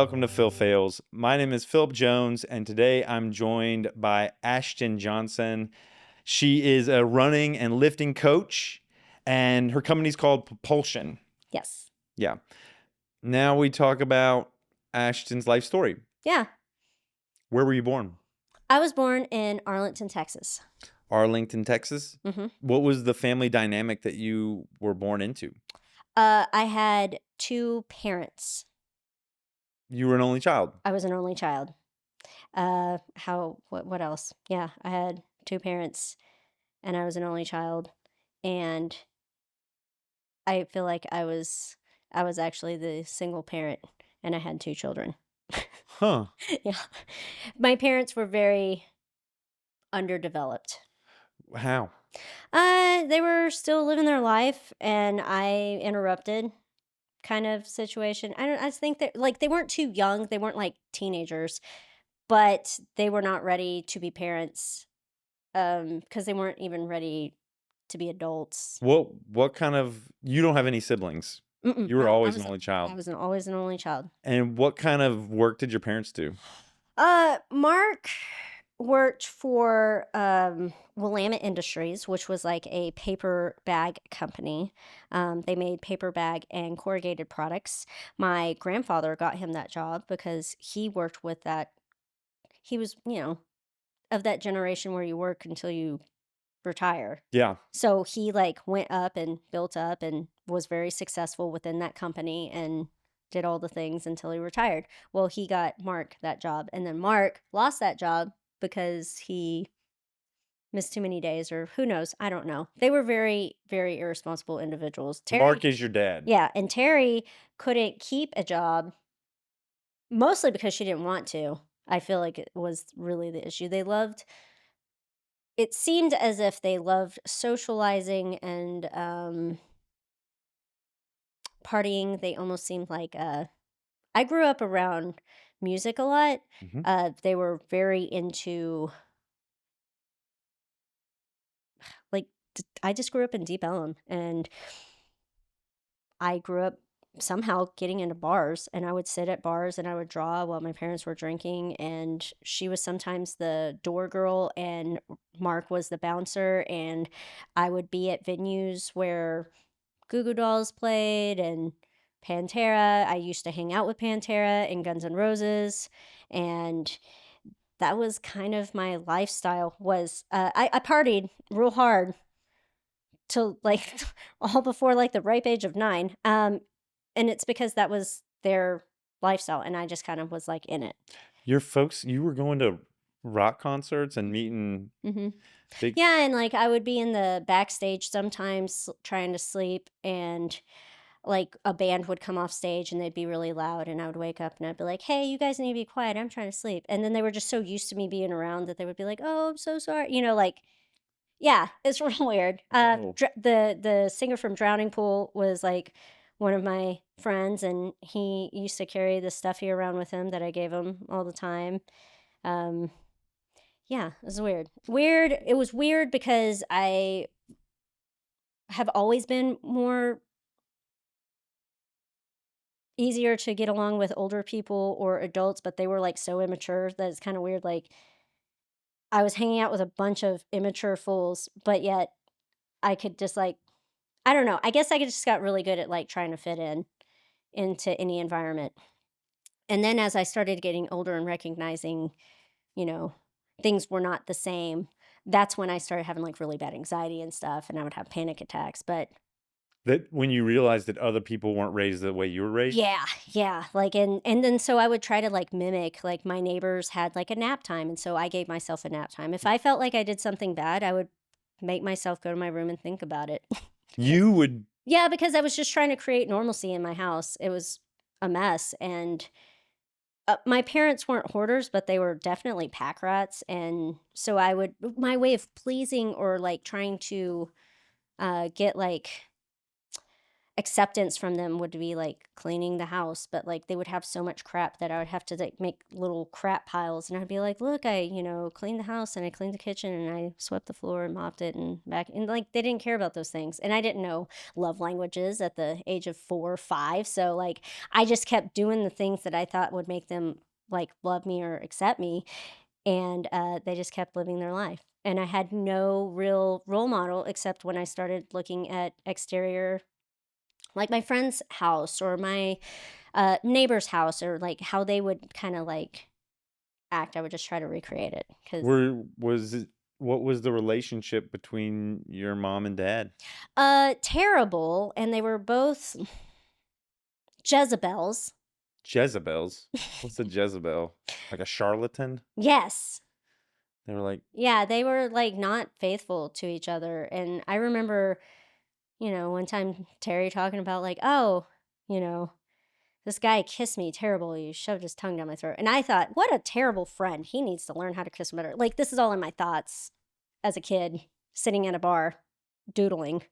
welcome to Phails. My name is Phillip Jones, and today I'm joined by Ashtyn Johnson. She is a running and lifting coach, and her company's called Propulsion. Yes. Yeah. Now we talk about Ashtyn's life story. Yeah. Where were you born? I was born in Arlington, Texas. Arlington, Texas. Mm-hmm. What was the family dynamic that you were born into? I had two parents. You were an only child. I was an only child. What else? Yeah, I had two parents and I was an only child. And I feel like I was actually the single parent and I had two children. Huh. Yeah. My parents were very underdeveloped. How? They were still living their life and I interrupted kind of situation. I think that like they weren't too young, they weren't like teenagers, but they were not ready to be parents because they weren't even ready to be adults. What kind of, you don't have any siblings. Mm-mm, You were no, always an only child. I was always an only child. And what kind of work did your parents do? Mark worked for Willamette Industries, which was like a paper bag company. They made paper bag and corrugated products. My grandfather got him that job because he worked with that. He was, of that generation where you work until you retire. Yeah. So he like went up and built up and was very successful within that company and did all the things until he retired. Well, he got Mark that job, and then Mark lost that job because he missed too many days, or who knows? I don't know. They were very, very irresponsible individuals. Mark is your dad. Yeah, and Terry couldn't keep a job mostly because she didn't want to. I feel like it was really the issue. It seemed as if they loved socializing and partying. They almost seemed like I grew up around music a lot. They were very into like I just grew up in Deep Ellum, and I grew up somehow getting into bars, and I would sit at bars and I would draw while my parents were drinking, and she was sometimes the door girl and Mark was the bouncer, and I would be at venues where Goo Goo Dolls played and Pantera. I used to hang out with Pantera and Guns N' Roses, and that was kind of my lifestyle. Was I partied real hard till like all before like the ripe age of 9, and it's because that was their lifestyle, and I just kind of was like in it. Your folks, you were going to rock concerts and meeting Hmm. big. Yeah, and like I would be in the backstage sometimes trying to sleep, and like a band would come off stage and they'd be really loud, and I would wake up and I'd be like, "Hey, you guys need to be quiet. I'm trying to sleep." And then they were just so used to me being around that they would be like, "Oh, I'm so sorry." Like yeah, it's real weird. Oh. The singer from Drowning Pool was like one of my friends, and he used to carry the stuffy around with him that I gave him all the time. Um, yeah, it was weird. Weird. It was weird because I have always been more easier to get along with older people or adults, but they were like so immature that it's kind of weird. Like I was hanging out with a bunch of immature fools, but yet I could just like, I don't know. I guess I just got really good at like trying to fit in into any environment. And then as I started getting older and recognizing, you know, things were not the same, that's when I started having like really bad anxiety and stuff, and I would have panic attacks. But That when you realized that other people weren't raised the way you were raised? yeah, yeah, like and then so I would try to like mimic like my neighbors had like a nap time, and so I gave myself a nap time. If I felt like I did something bad, I would make myself go to my room and think about it. You would. Yeah, because I was just trying to create normalcy in my house. It was a mess, and my parents weren't hoarders, but they were definitely pack rats, and so I would my way of pleasing or like trying to get like acceptance from them would be like cleaning the house, but like they would have so much crap that I would have to like make little crap piles, and I'd be like, "Look, I cleaned the house and I cleaned the kitchen and I swept the floor and mopped it and back." And like they didn't care about those things. And I didn't know love languages at the age of 4 or 5, so like I just kept doing the things that I thought would make them like love me or accept me, and they just kept living their life. And I had no real role model except when I started looking at exterior, like my friend's house or my neighbor's house, or like how they would kind of like act. I would just try to recreate it because Were was it what was the relationship between your mom and dad? terrible, and they were both Jezebels. Jezebels? What's a Jezebel? Like a charlatan? Yes. They were like, Yeah, they were like not faithful to each other. And I remember, one time Terry talking about like, oh, you know, this guy kissed me terrible. He shoved his tongue down my throat. And I thought, what a terrible friend. He needs to learn how to kiss better. Like, this is all in my thoughts as a kid sitting at a bar doodling.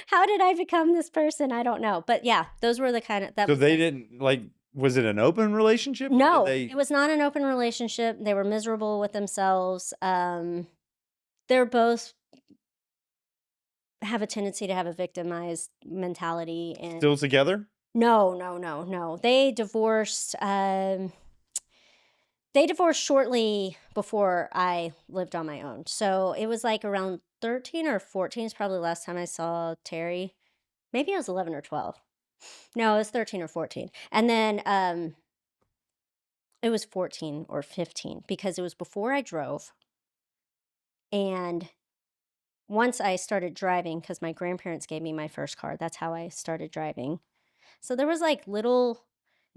How did I become this person? I don't know. But yeah, those were the kind of, that so was they like, didn't like was it an open relationship or did no, it they was not an open relationship. They were miserable with themselves. They're both have a tendency to have a victimized mentality. And still together? no, no, no, no. They divorced. They divorced shortly before I lived on my own. So it was like around 13 or 14 is probably the last time I saw Terry. Maybe I was 11 or 12. No, it was 13 or 14. And then it was 14 or 15 because it was before I drove. And once I started driving, because my grandparents gave me my first car, that's how I started driving. So there was like little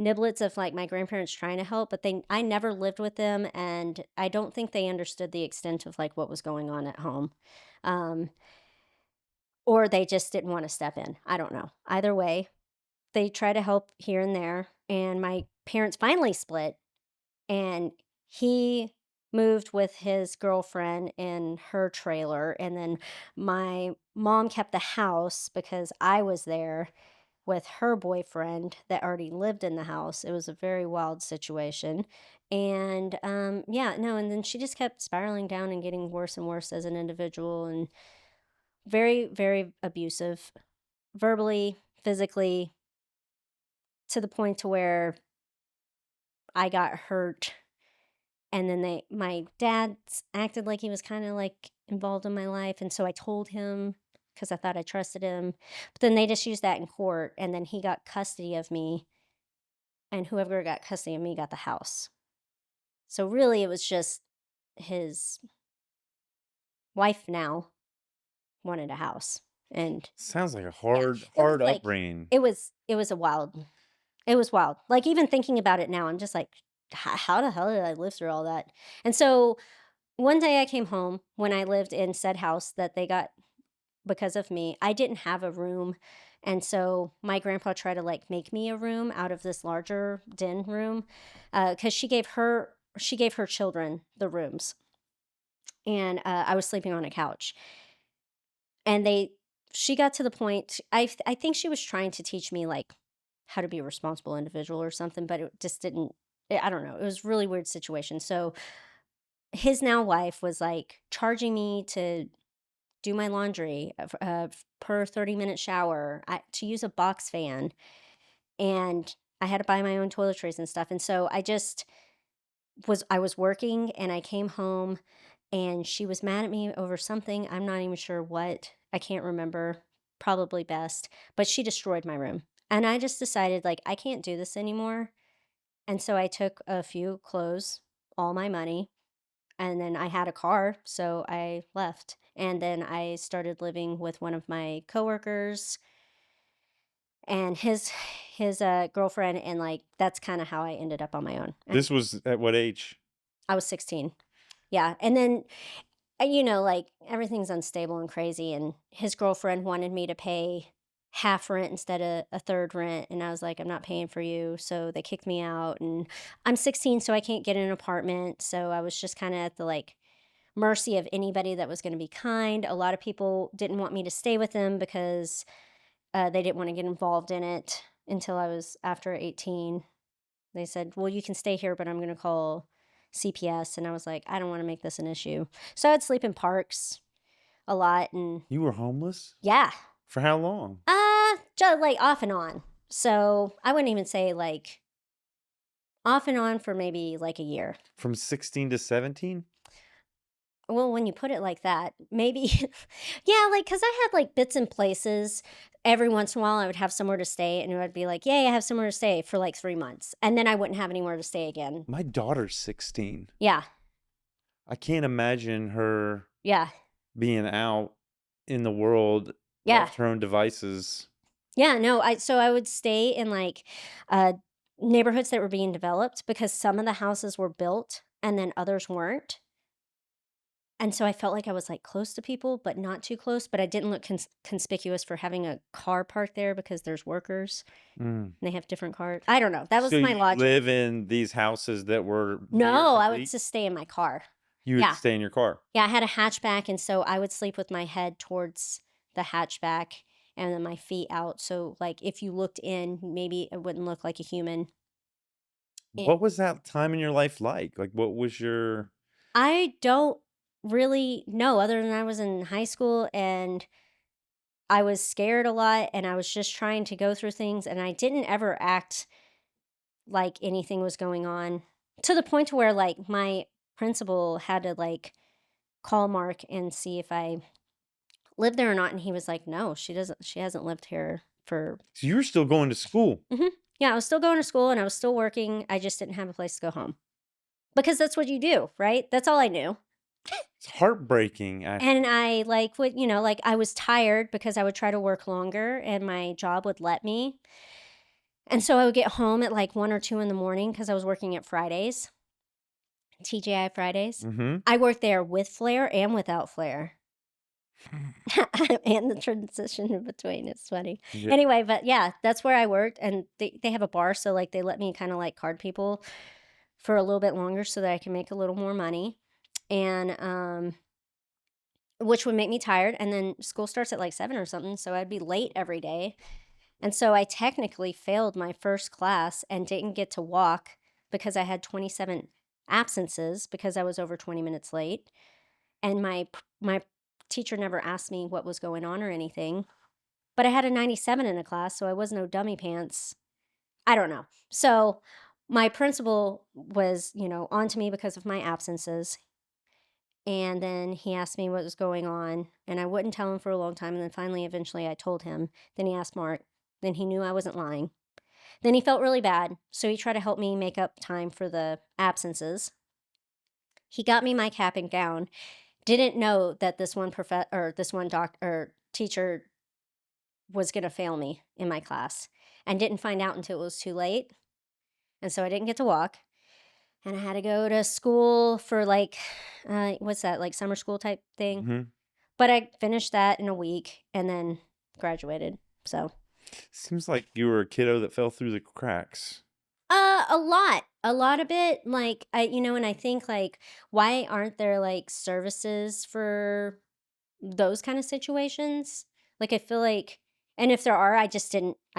niblets of like my grandparents trying to help, but I never lived with them, and I don't think they understood the extent of like what was going on at home. Um, or they just didn't want to step in. I don't know. Either way, they try to help here and there, and my parents finally split, and he moved with his girlfriend in her trailer, and then my mom kept the house because I was there with her boyfriend that already lived in the house. It was a very wild situation. And yeah, no, and then she just kept spiraling down and getting worse and worse as an individual, and very, very abusive, verbally, physically, to the point to where I got hurt. And then my dad acted like he was kind of like involved in my life. And so I told him because I thought I trusted him. But then they just used that in court. And then he got custody of me, and whoever got custody of me got the house. So really, it was just his wife now wanted a house, and Sounds like a yeah, it was hard like upbringing. it was a wild. It was wild. Like even thinking about it now, I'm just like, How the hell did I live through all that?" And so one day I came home when I lived in said house that they got because of me. I didn't have a room. And so my grandpa tried to like make me a room out of this larger den room, because she gave her children the rooms, and I was sleeping on a couch. And she got to the point. I think she was trying to teach me like how to be a responsible individual or something, but it just didn't. I don't know. It was a really weird situation. So his now wife was like charging me to do my laundry per 30-minute shower, to use a box fan, and I had to buy my own toiletries and stuff. And so I was working, and I came home, and she was mad at me over something. I'm not even sure what. I can't remember. Probably best, but she destroyed my room. And I just decided like I can't do this anymore. And so I took a few clothes, all my money, and then I had a car, so I left. And then I started living with one of my coworkers and his girlfriend, and like that's kind of how I ended up on my own. And This was at what age? I was 16. Yeah. And then like everything's unstable and crazy, and his girlfriend wanted me to pay half rent instead of a third rent, and I was like, I'm not paying for you. So they kicked me out, and I'm 16, so I can't get an apartment. So I was just kind of at the like mercy of anybody that was going to be kind. A lot of people didn't want me to stay with them because they didn't want to get involved in it until I was after 18. They said, well, you can stay here, but I'm going to call CPS. And I was like, I don't want to make this an issue. So I'd sleep in parks a lot. And You were homeless? yeah, For how long? just like off and on. So I wouldn't even say like off and on for maybe like a year. From 16 to 17? Well, when you put it like that, maybe, yeah, like, cause I had like bits and places. Every once in a while, I would have somewhere to stay, and it would be like, yay, I have somewhere to stay for like 3 months. And then I wouldn't have anywhere to stay again. My daughter's 16. Yeah. I can't imagine her Yeah. being out in the world, Yeah. left to her own devices. Yeah. No, so I would stay in like uh, neighborhoods that were being developed because some of the houses were built and then others weren't. And so I felt like I was like close to people, but not too close. But I didn't look conspicuous for having a car parked there because there's workers. Mm. They have different cars. I don't know. That So was my you logic. live in these houses that were near No, I would complete? just stay in my car. You would Yeah. stay in your car. Yeah, I had a hatchback, and so I would sleep with my head towards the hatchback and then my feet out. So, like, if you looked in, maybe it wouldn't look like a human. Eh, What was that time in your life like? Like, what was your I don't really know, other than I was in high school and I was scared a lot and I was just trying to go through things, and I didn't ever act like anything was going on to the point to where, like, my principal had to, like, call Mark and see if I lived there or not, and he was like, "No, she hasn't lived here for." So you were still going to school? Mhm. Yeah, I was still going to school and I was still working, I just didn't have a place to go home. Because that's what you do, right? That's all I knew. It's heartbreaking, And actually. I, like, would, like, I was tired because I would try to work longer and my job would let me, and so I would get home at, like, 1 or 2 in the morning because I was working at Fridays, TGI Fridays. Mhm. I worked there with flare and without flare. And the transition in between, it's funny. Yeah. Anyway, but yeah, that's where I worked, and they have a bar, so, like, they let me kinda, like, card people for a little bit longer so that I can make a little more money, and, which would make me tired, and then school starts at, like, 7 or something, so I'd be late every day, and so I technically failed my first class and didn't get to walk because I had 27 absences because I was over 20 minutes late, and my teacher never asked me what was going on or anything. But I had a 97 in a class, so I was no dummy pants. I don't know. So my principal was, on to me because of my absences. And then he asked me what was going on, and I wouldn't tell him for a long time. And then finally, eventually, I told him. Then he asked Mark. Then he knew I wasn't lying. Then he felt really bad. So he tried to help me make up time for the absences. He got me my cap and gown. Didn't know that this one or this one or teacher was going to fail me in my class, and didn't find out until it was too late. And so I didn't get to walk, and I had to go to school for like, what's that, like summer school type thing. Mhm. But I finished that in a week and then graduated. So, Seems like you were a kiddo that fell through the cracks. a lot of it. Like, and I think like, why aren't there like services for those kind of situations? Like, I feel like, and if there are, I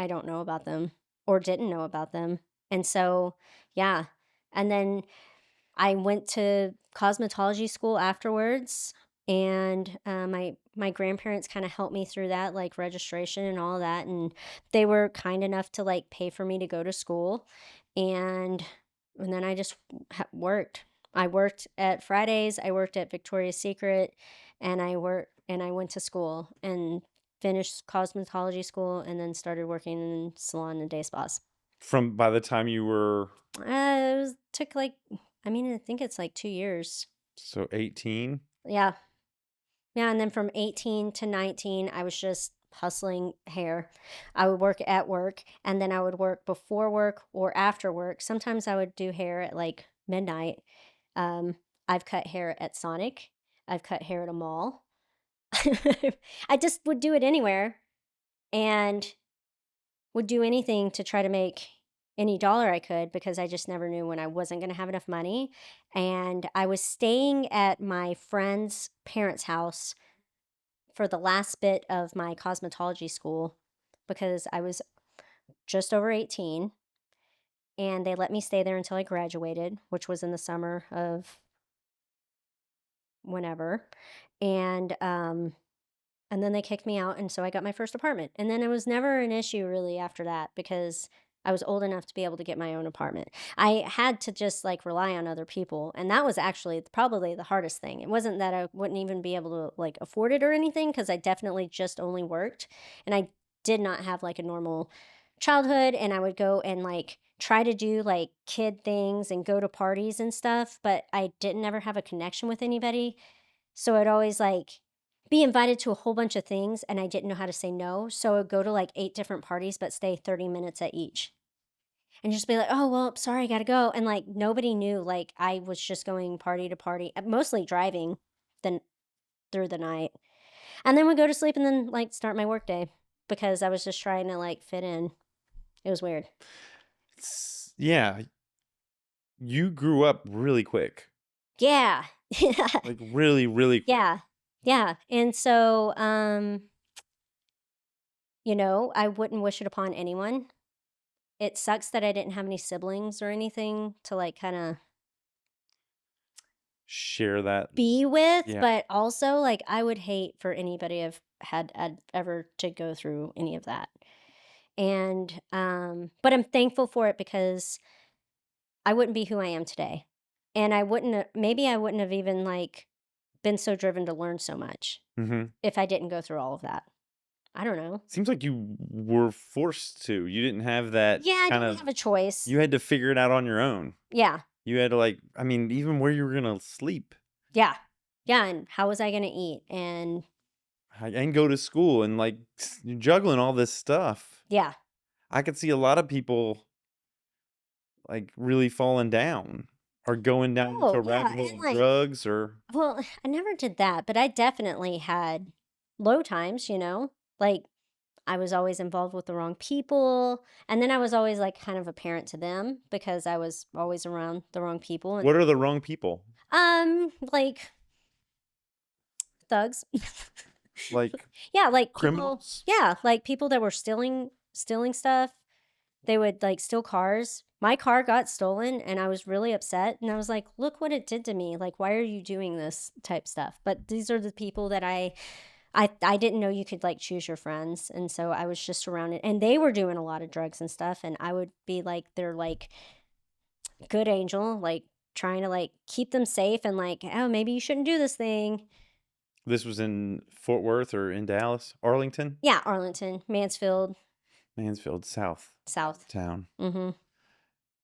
don't know about them or didn't know about them. And so, yeah. And then I went to cosmetology school afterwards, and my grandparents kind of helped me through that, like registration and all of that, and they were kind enough to like pay for me to go to school, and then I just worked. I worked at Fridays. I worked at Victoria's Secret, and I went to school and finished cosmetology school, and then started working in salon and day spas. From by the time you were Took like, I mean, I think it's like 2 years. 18? Yeah. Yeah. And then from 18 to 19, I was just hustling hair. I would work at work, and then I would work before work or after work. Sometimes I would do hair at like midnight. Um, I've cut hair at Sonic, I've cut hair at a mall. I just would do it anywhere and would do anything to try to make any dollar I could because I just never knew when I wasn't going to have enough money. And I was staying at my friend's parents' house for the last bit of my cosmetology school because I was just over 18 and they let me stay there until I graduated, which was in the summer of whenever. And and then they kicked me out, and so I got my first apartment. And then it was never an issue really after that because I was old enough to be able to get my own apartment. I had to just like rely on other people, and that was actually probably the hardest thing. It wasn't that I wouldn't even be able to like afford it or anything because I definitely just only worked and I did not have like a normal childhood, and I would go and like try to do like kid things and go to parties and stuff, but I didn't ever have a connection with anybody. So I'd always like be invited to a whole bunch of things and I didn't know how to say no. So I'd go to like 8 different parties, but stay 30 minutes at each. And just be like, oh, well, sorry, I gotta go. And like nobody knew, like I was just going party to party, mostly driving then through the night. And then would go to sleep and then like start my work day because I was just trying to like fit in. It was weird. Yeah, you grew up really quick. Yeah. Like really, really quick. Yeah. Yeah. And so, I wouldn't wish it upon anyone. It sucks that I didn't have any siblings or anything to, like, kinda Share that. be with, Yeah. but also, like, I would hate for anybody had ever to go through any of that. And, but I'm thankful for it because I wouldn't be who I am today. And I wouldn't have even, like, been so driven to learn so much Mhm. if I didn't go through all of that. I don't know. Seems like you were forced to. You didn't have that Yeah, I kind didn't of have a choice. you had to figure it out on your own. Yeah. You had to like I mean, even where you were gonna sleep Yeah. Yeah, and how was I gonna eat? And and go to school and like you're juggling all this stuff. yeah. I could see a lot of people like really falling down or going down into Oh, a yeah, rabbit hole and, of like drugs or well, I never did that, but I definitely had low times, Like, I was always involved with the wrong people, and then I was always, like, kind of a parent to them because I was always around the wrong people and what are the wrong people? like, thugs. Like Yeah, like, people criminals? yeah, like, people that were stealing stuff. They would, like, steal cars. My car got stolen, and I was really upset, and I was like, "Look what it did to me, like, why are you doing this?" type stuff, but these are the people that I didn't know you could, like, choose your friends, and so I was just surrounded and they were doing a lot of drugs and stuff, and I would be, like, their, like, good angel, like, trying to, like, keep them safe and, like, "Oh, maybe you shouldn't do this thing." This was in Fort Worth or in Dallas? Arlington? Yeah, Arlington, Mansfield, Mansfield, South South. town. Mhm.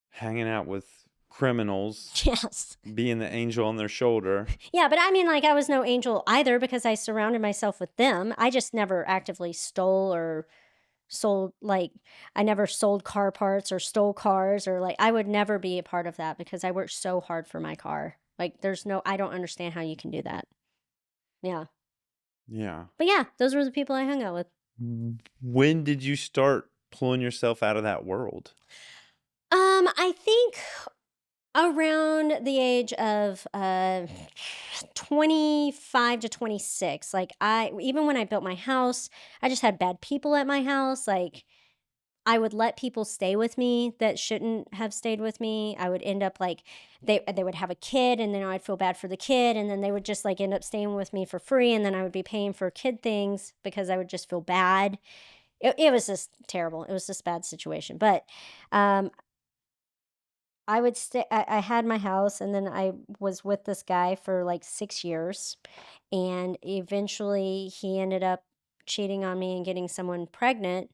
Hanging out with criminals, Yes. being the angel on their shoulder. Yeah, but I mean, like, I was no angel either because I surrounded myself with them. I just never actively stole or sold, like, I never sold car parts or stole cars or, like, I would never be a part of that because I worked so hard for my car. Like, I don't understand how you can do that. Yeah. Yeah. But yeah, those were the people I hung out with. When did you start pulling yourself out of that world? I think around the age of 25 to 26. Like, even when I built my house, I just had bad people at my house. Like, I would let people stay with me that shouldn't have stayed with me. I would end up like they would have a kid and then I'd feel bad for the kid and then they would just like end up staying with me for free and then I would be paying for kid things because I would just feel bad. It was just terrible. It was just a bad situation. But um I would stay I had my house and then I was with this guy for like 6 years and eventually he ended up cheating on me and getting someone pregnant.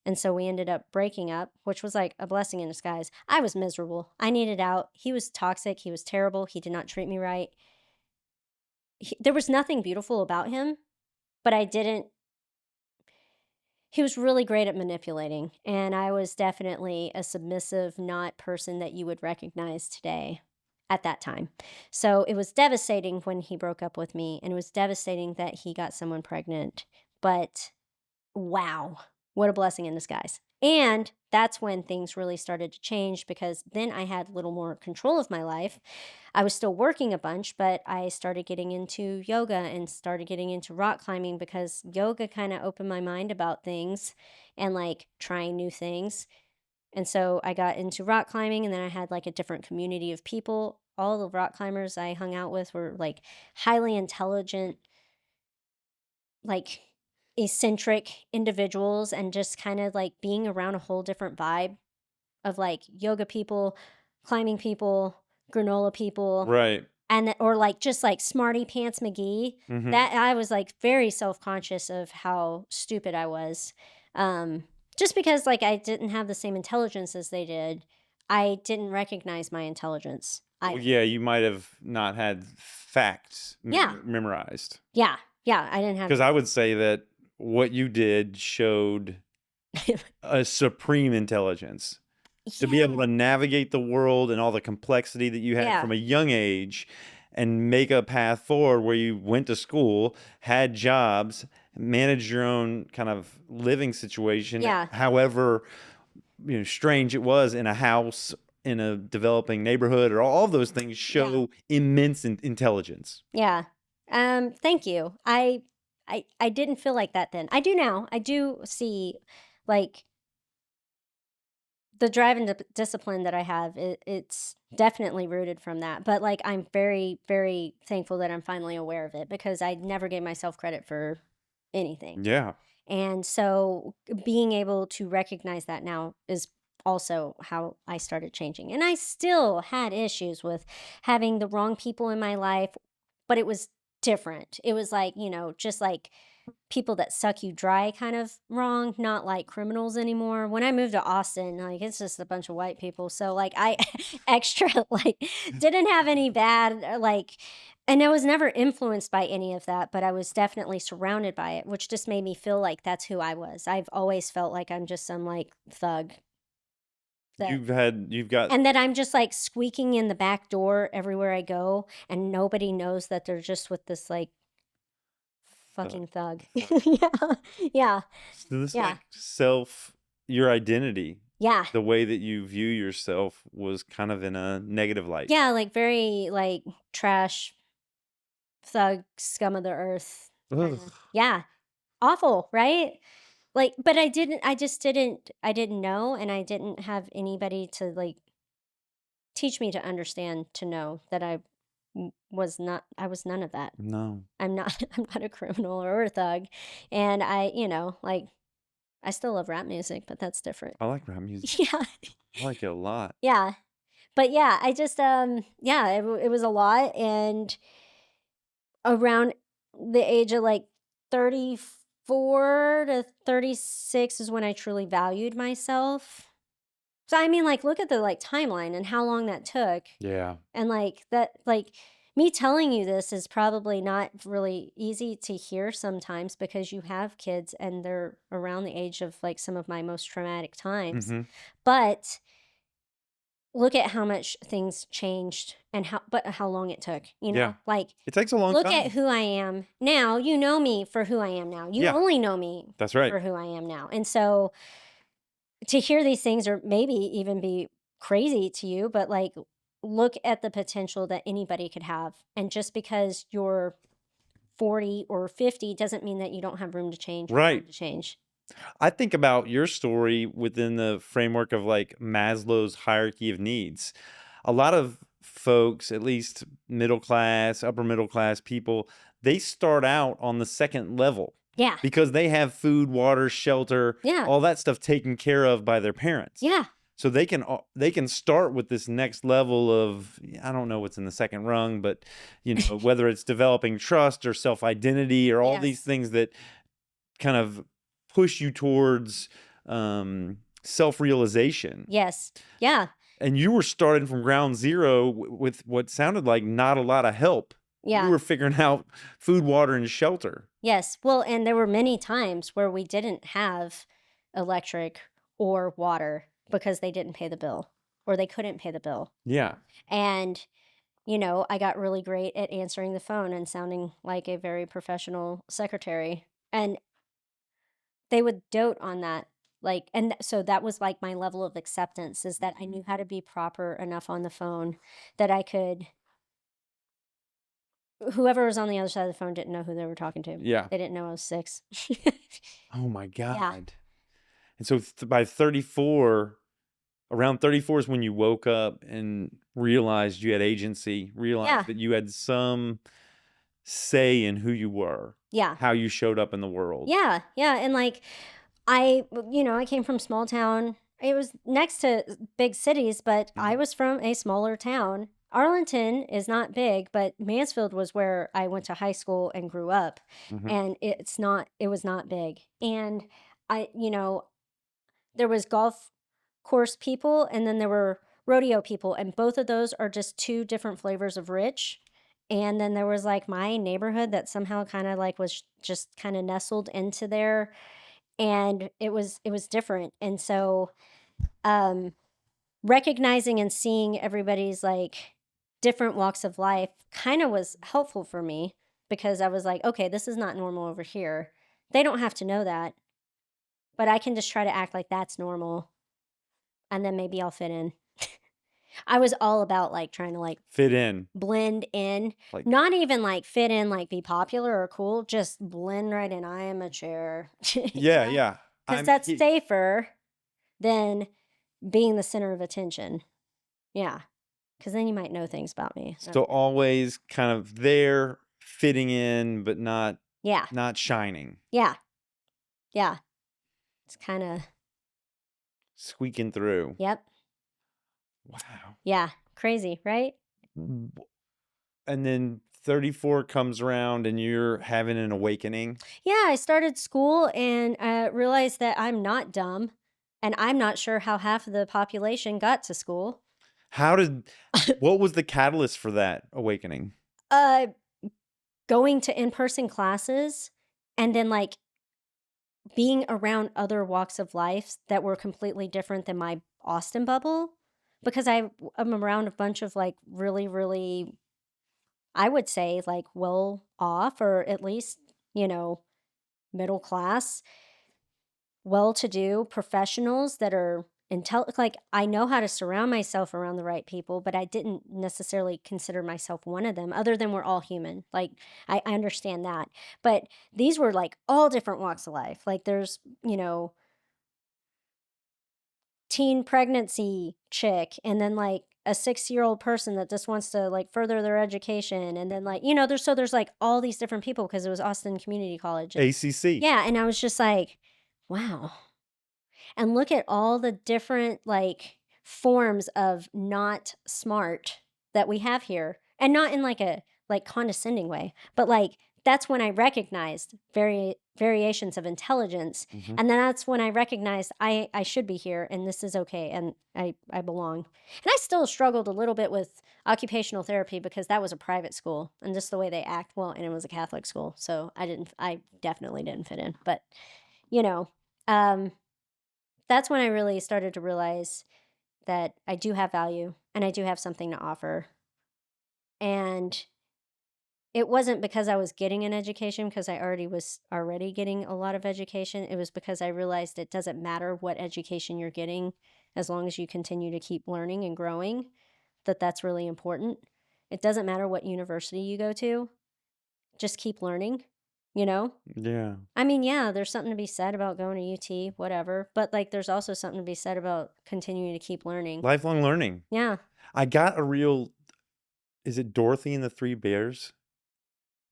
And so we ended up breaking up, which was like a blessing in disguise. I was miserable. I needed out. He was toxic. He was terrible. He did not treat me right. There was nothing beautiful about him, but I didn't. He was really great at manipulating. And I was definitely a submissive, not person that you would recognize today at that time. So it was devastating when he broke up with me. And it was devastating that he got someone pregnant. But wow, what a blessing in disguise. And that's when things really started to change because then I had a little more control of my life. I was still working a bunch, but I started getting into yoga and started getting into rock climbing because yoga kind of opened my mind about things and like trying new things. And so I got into rock climbing, and then I had like a different community of people. All the rock climbers I hung out with were like highly intelligent, like eccentric individuals, and just kind of like being around a whole different vibe of like yoga people, climbing people, granola people, Right. or like just like smarty pants McGee. Hmm. That I was like very self-conscious of how stupid I was. Um just because like I didn't have the same intelligence as they did. I didn't recognize my intelligence Well, either. yeah, you might have not had facts Yeah. memorized. Yeah. Yeah, I didn't have Because I would say that what you did showed a supreme intelligence to be able Yeah. to navigate the world and all the complexity that you had Yeah. from a young age and make a path forward where you went to school, had jobs, managed your own kind of living situation, Yeah. however, strange it was in a house in a developing neighborhood, or all of those things Yeah. show immense intelligence. Yeah. Thank you. I didn't feel like that then. I do now. I do see like the drive and discipline that I have. It's definitely rooted from that. But like I'm very very thankful that I'm finally aware of it because I never gave myself credit for anything. Yeah. And so being able to recognize that now is also how I started changing. And I still had issues with having the wrong people in my life, but it was different. It was like, just like people that suck you dry kind of wrong, not like criminals anymore. When I moved to Austin, like it's just a bunch of white people. So like I extra like didn't have any bad like and I was never influenced by any of that, but I was definitely surrounded by it, which just made me feel like that's who I was. I've always felt like I'm just some like thug that You've got and that I'm just like squeaking in the back door everywhere I go and nobody knows that they're just with this like uh, fucking thug. uh, Yeah. Yeah. so this Yeah. like your identity, Yeah. the way that you view yourself was kind of in a negative light. Yeah, like very like trash, thug, scum of the earth kind Ugh. of. Yeah. Awful, right? Like but I just I didn't know and I didn't have anybody to like teach me to understand to know that was not I was none of that. No, I'm not I'm not a criminal or a thug. And like I still love rap music, but that's different. I like rap music. Yeah. I like it a lot. Yeah. But yeah, I just yeah, it was a lot and around the age of like 34 to 36 is when I truly valued myself. So I mean like look at the like timeline and how long that took. Yeah. And like that like me telling you this is probably not really easy to hear sometimes because you have kids and they're around the age of like some of my most traumatic times. Hmm. But look at how much things changed and how long it took, Yeah. Like It takes a long look at time. who I am now. You know me for who I am now. You Yeah, only know me that's right. for who I am now. And so to hear these things or maybe even be crazy to you, but like look at the potential that anybody could have. And just because you're 40 or 50 doesn't mean that you don't have room to change or time Right. to change. I think about your story within the framework of like Maslow's hierarchy of needs. A lot of folks, at least middle class, upper middle class people, they start out on the second level Yeah. because they have food, water, shelter, Yeah. all that stuff taken care of by their parents. Yeah. So they can start with this next level of, I don't know what's in the second rung, but whether it's developing trust or self identity or all these Yes. things that kind of push you towards self-realization. Yes. Yeah. And you were starting from ground zero with what sounded like not a lot of help. You Yeah. were figuring out food, water, and shelter. Yes. Well, and there were many times where we didn't have electric or water because they didn't pay the bill or they couldn't pay the bill. Yeah. And, I got really great at answering the phone and sounding like a very professional secretary. And they would dote on that. Like, and so that was like my level of acceptance, is that I knew how to be proper enough on the phone that I could, whoever was on the other side of the phone didn't know who they were talking to. Yeah. They didn't know I was 6. Oh my Yeah. God. And so by 34, around 34 is when you woke up and realized you had agency, realized Yeah. that you had some say in who you were, Yeah. how you showed up in the world. Yeah. Yeah. And like, I came from small town. It was next to big cities, but I Mhm. was from a smaller town. Arlington is not big, but Mansfield was where I went to high school and grew up. Mhm. And it was not big. And I, there was golf course people and then there were rodeo people. And both of those are just two different flavors of rich. And then there was like my neighborhood that somehow kind of like was just kind of nestled into there, and it was different. And so um recognizing and seeing everybody's like different walks of life kind of was helpful for me, because I was like, okay, this is not normal over here. They don't have to know that, but I can just try to act like that's normal, and then maybe I'll fit in. I was all about like trying to like Fit in. blend in, Like, not even like fit in, like be popular or cool, just blend right in. I am a chair, yeah, yeah. because I'm that's he- safer than being the center of attention. Yeah, because then you might know things about me. still always kind of there, fitting in, but Yeah, not shining, yeah, yeah. It's kind of, squeaking through. yep, Wow. yeah, crazy, right? W- And then 34 comes around and you're having an awakening. Yeah, I started school and realized that I'm not dumb, and I'm not sure how half of the population got to school. How did what was the catalyst for that awakening? Uh, Going to in-person classes, and then like being around other walks of life that were completely different than my Austin bubble, because I'm around a bunch of like really, really, I would say like well off, or at least, middle class, well to do professionals that are like I know how to surround myself around the right people, but I didn't necessarily consider myself one of them, other than we're all human. Like I understand that. But these were like all different walks of life. Like there's, teen pregnancy chick, and then like a 6-year-old person that just wants to like further their education, and then like there's like all these different people, because it was Austin Community College. ACC. Yeah, and I was just like, wow. And look at all the different like forms of not smart that we have here, and not in like a like condescending way, but like that's when I recognized variations of intelligence. Mhm. And then that's when I recognized I should be here, and this is okay, and I belong. And I still struggled a little bit with occupational therapy, because that was a private school and just the way they act, well, and it was a Catholic school, so I definitely didn't fit in. But you know um that's when I really started to realize that I do have value and I do have something to offer. And it wasn't because I was getting an education, because I already getting a lot of education. It was because I realized it doesn't matter what education you're getting, as long as you continue to keep learning and growing, that's really important. It doesn't matter what university you go to, just keep learning, you know? Yeah. I mean, yeah, there's something to be said about going to UT, whatever, but like there's also something to be said about continuing to keep learning. Lifelong learning. Yeah. I got a real is it Dorothy and the Three Bears?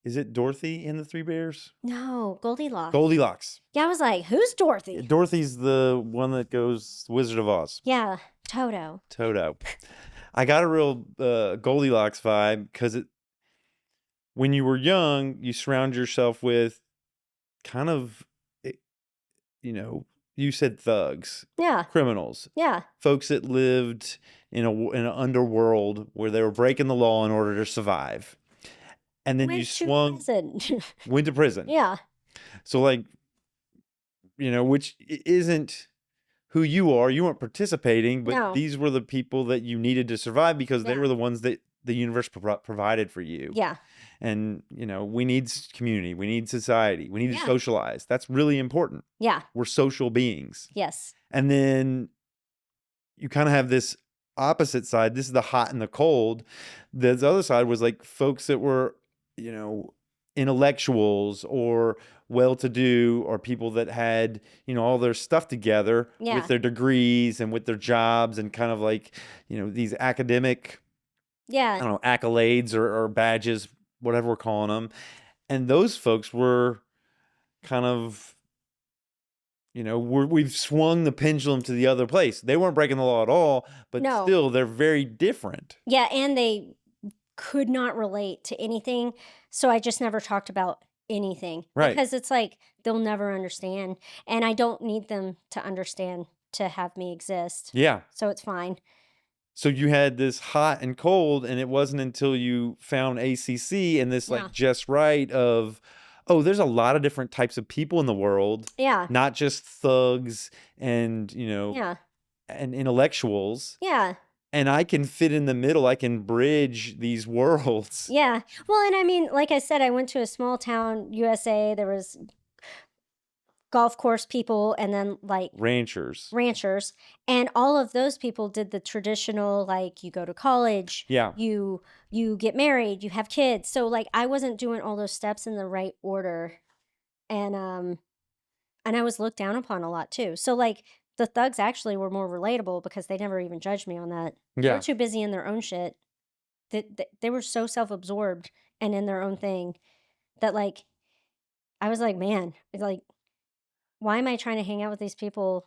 Is it Dorothy and the Three Bears? No, Goldilocks. Goldilocks. Yeah, I was like, who's Yeah, Dorothy? Dorothy's the one that goes Wizard of Oz. Yeah, Toto. Toto. I got a real Goldilocks vibe because when you were young, you surround yourself with kind of, eh, you said thugs, Yeah, criminals, yeah. folks that lived in an underworld where they were breaking the law in order to survive. And then you Went to swung, prison. went to prison. Yeah, So like, which isn't who you are. You weren't participating, but no, these were the people that you needed to survive because they yeah, were the ones that the universe provided for you. Yeah. And, we need community, we need society, we need to Yeah. socialize. That's really important. Yeah. We're social beings. Yes. And then you kind of have this opposite side. This is the hot and the cold. The other side was like folks that were, intellectuals or well-to-do, or people that had, all their stuff together with Yeah. their degrees and with their jobs, and kind of like, these academic, I Yeah. don't know, accolades or badges, whatever we're calling them. And those folks were kind of, we've swung the pendulum to the other place. They weren't breaking the law at all, but No. still, they're very different. Yeah, and they could not relate to anything, so I just never talked about anything Right. because it's like they'll never understand, and I don't need them to understand to have me exist, Yeah. so it's fine. So you had this hot and cold, and it wasn't until you found ACC and this Yeah. like just right of, oh, there's a lot of different types of people in the world, Yeah. not just thugs and, Yeah. and intellectuals. Yeah. And I can fit in the middle. I can bridge these worlds. Yeah. Well, and I mean, like I said, I went to a small town, USA. There was golf course people and then like Ranchers. ranchers, and all of those people did the traditional, like, you go to college, Yeah. you get married, you have kids. So like I wasn't doing all those steps in the right order, and I was looked down upon a lot too. So like the thugs actually were more relatable because they never even judged me on that. They were Yeah. too busy in their own shit. They were so self-absorbed and in their own thing that like I was like, man, it's like, why am I trying to hang out with these people?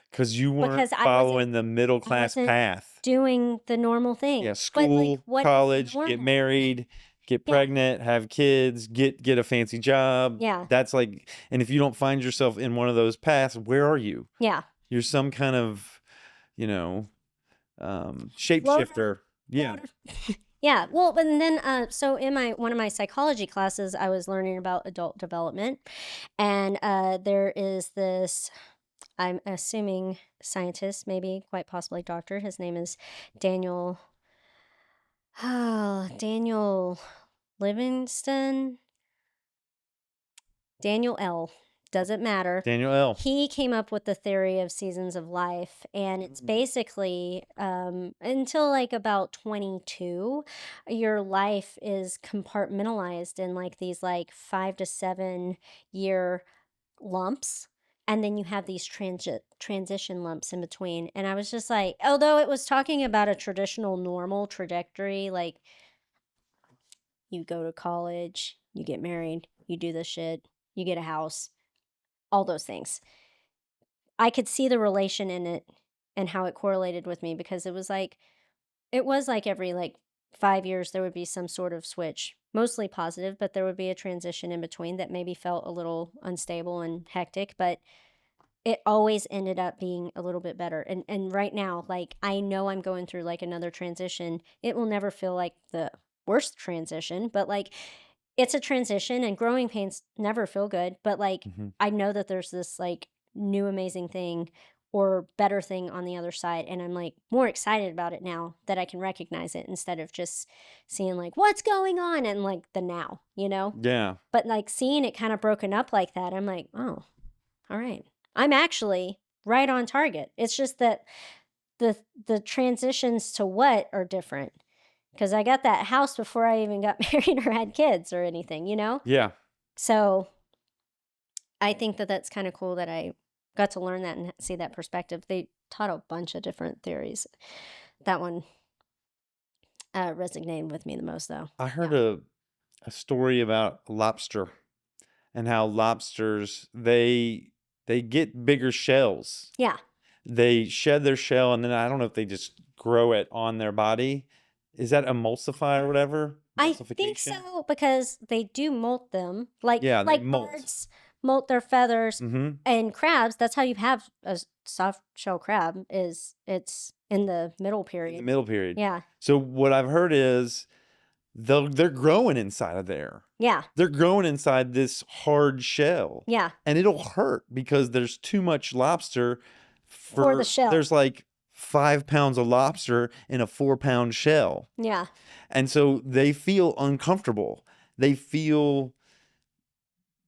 Because you weren't Because following the middle I class wasn't path. doing the normal Yeah. thing. But like, School, what is college, get normal? married, get Yeah. pregnant, have kids, get a fancy job. Yeah. That's like, and if you don't find yourself in one of those paths, where are you? Yeah. You're some kind of, you know, Floater. shapeshifter. Yeah. Floater. Yeah. Well, but then so in my one of my psychology classes, I was learning about adult development, and there is this, I'm assuming, scientist, maybe quite possibly doctor. His name is Daniel. Oh, Daniel Livingston. Daniel L. Doesn't matter. Daniel L. He came up with the theory of seasons of life, and it's basically until like about 22, your life is compartmentalized in like these like 5 to 7 year lumps, and then you have these transition lumps in between. And I was just like, although it was talking about a traditional normal trajectory, like you go to college, you get married, you do this shit, you get a house, all those things. I could see the relation in it and how it correlated with me, because it was like every like 5 years there would be some sort of switch, mostly positive, but there would be a transition in between that maybe felt a little unstable and hectic, but it always ended up being a little bit better. And right now, like, I know I'm going through like another transition. It will never feel like the worst transition, but like it's a transition, and growing pains never feel good, but like Hmm. I know that there's this like new amazing thing or better thing on the other side, and I'm like more excited about it now that I can recognize it instead of just seeing like what's going on and like the now, you know? Yeah. But like seeing it kind of broken up like that, I'm like, "Oh, all right. I'm actually right on target." It's just that the transitions to what are different, because I got that house before I even got married or had kids or anything, you know? Yeah. So I think that that's kind of cool that I got to learn that and see that perspective. They taught a bunch of different theories. That one resonated with me the most, though. I Yeah. heard a story about lobster, and how lobsters, they get bigger shells. Yeah. They shed their shell, and then I don't know if they just grow it on their body. Is that emulsify or whatever? I think Emulsification? so, because they do molt them, Yeah, they like molt. birds molt their feathers, Hmm. and crabs. That's how you have a soft shell crab. Is it's in the middle In the period. middle period. Yeah, So what I've heard is they're growing inside of there. yeah, They're growing inside this hard shell. yeah. And it'll hurt because there's too much lobster For the for shell. there's like 5 pounds of lobster in a 4-pound shell. Yeah. And so they feel uncomfortable. They feel,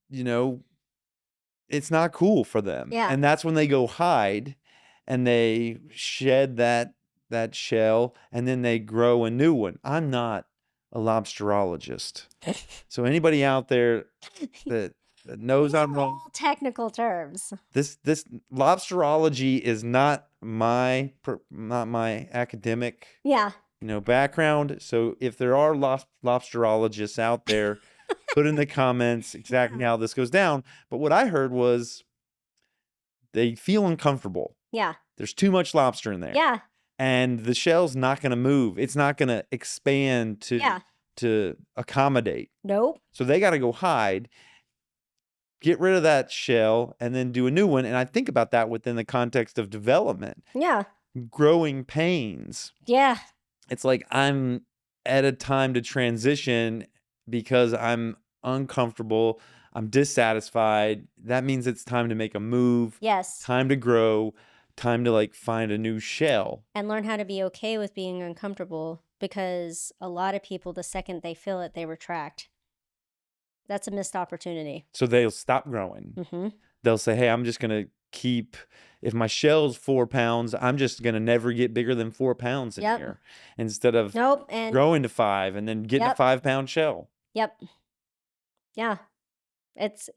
you know, it's not cool for them. Yeah. And that's when they go hide and they shed that shell and then they grow a new one. I'm not a lobsterologist. So anybody out there that knows These I'm are wrong, all technical terms. this lobsterology is not my academic, Yeah. background. So if there are lobsterologists out there, put in the comments exactly how this goes down. But what I heard was they feel uncomfortable. Yeah. There's too much lobster in there. Yeah. And the shell's not going to move. It's not going to expand Yeah. to accommodate. Nope. So they got to go hide, get rid of that shell, and then do a new one. And I think about that within the context of development, Yeah. growing pains. Yeah. It's like I'm at a time to transition because I'm uncomfortable, I'm dissatisfied. That means it's time to make a move, Yes. time to grow, time to like find a new shell. And learn how to be okay with being uncomfortable, because a lot of people, the second they feel it, they retract. That's a missed opportunity. So they'll stop growing. Mm-hmm. They'll say, hey, I'm just going to keep, if my shell's 4 pounds, I'm just going to never get bigger than 4 pounds in Yep. here instead of Nope. And growing to 5 and then getting a Yep. 5-pound shell. Yep. Yeah. It's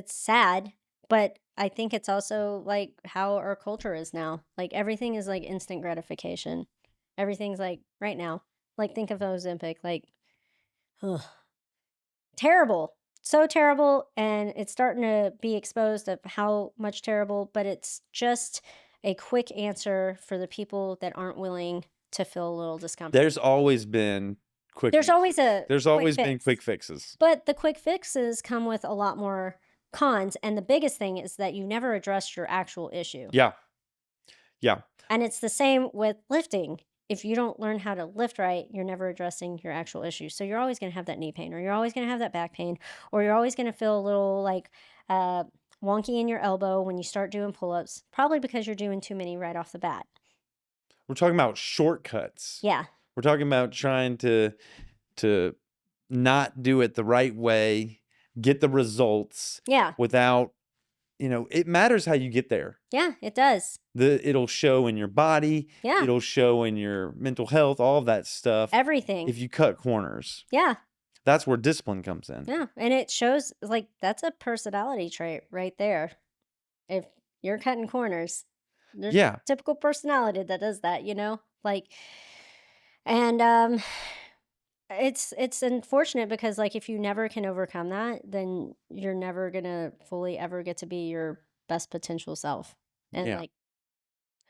sad, but I think it's also like how our culture is now. Like everything is like instant gratification. Everything's like right now. Like think of Ozempic, like ugh, terrible. So terrible, and it's starting to be exposed of how much terrible, but it's just a quick answer for the people that aren't willing to feel a little discomfort. There's always been quick There's always answers. a There's quick always been fix. quick fixes. But the quick fixes come with a lot more cons. And the biggest thing is that you never address your actual issue. Yeah. Yeah. And it's the same with lifting. If you don't learn how to lift right, you're never addressing your actual issue. So you're always going to have that knee pain, or you're always going to have that back pain, or you're always going to feel a little like wonky in your elbow when you start doing pull ups, probably because you're doing too many right off the bat. We're talking about shortcuts. Yeah. We're talking about trying to not do it the right way, get the results Yeah. without, it matters how you get there. Yeah, it does. It'll show in your body. Yeah. It'll show in your mental health, all of that stuff. Everything. If you cut corners. Yeah. That's where discipline comes in. Yeah. And it shows like that's a personality trait right there. If you're cutting corners, there's Yeah. a typical personality that does that, like, and it's unfortunate because like if you never can overcome that, then you're never gonna fully ever get to be your best potential self. And Yeah. like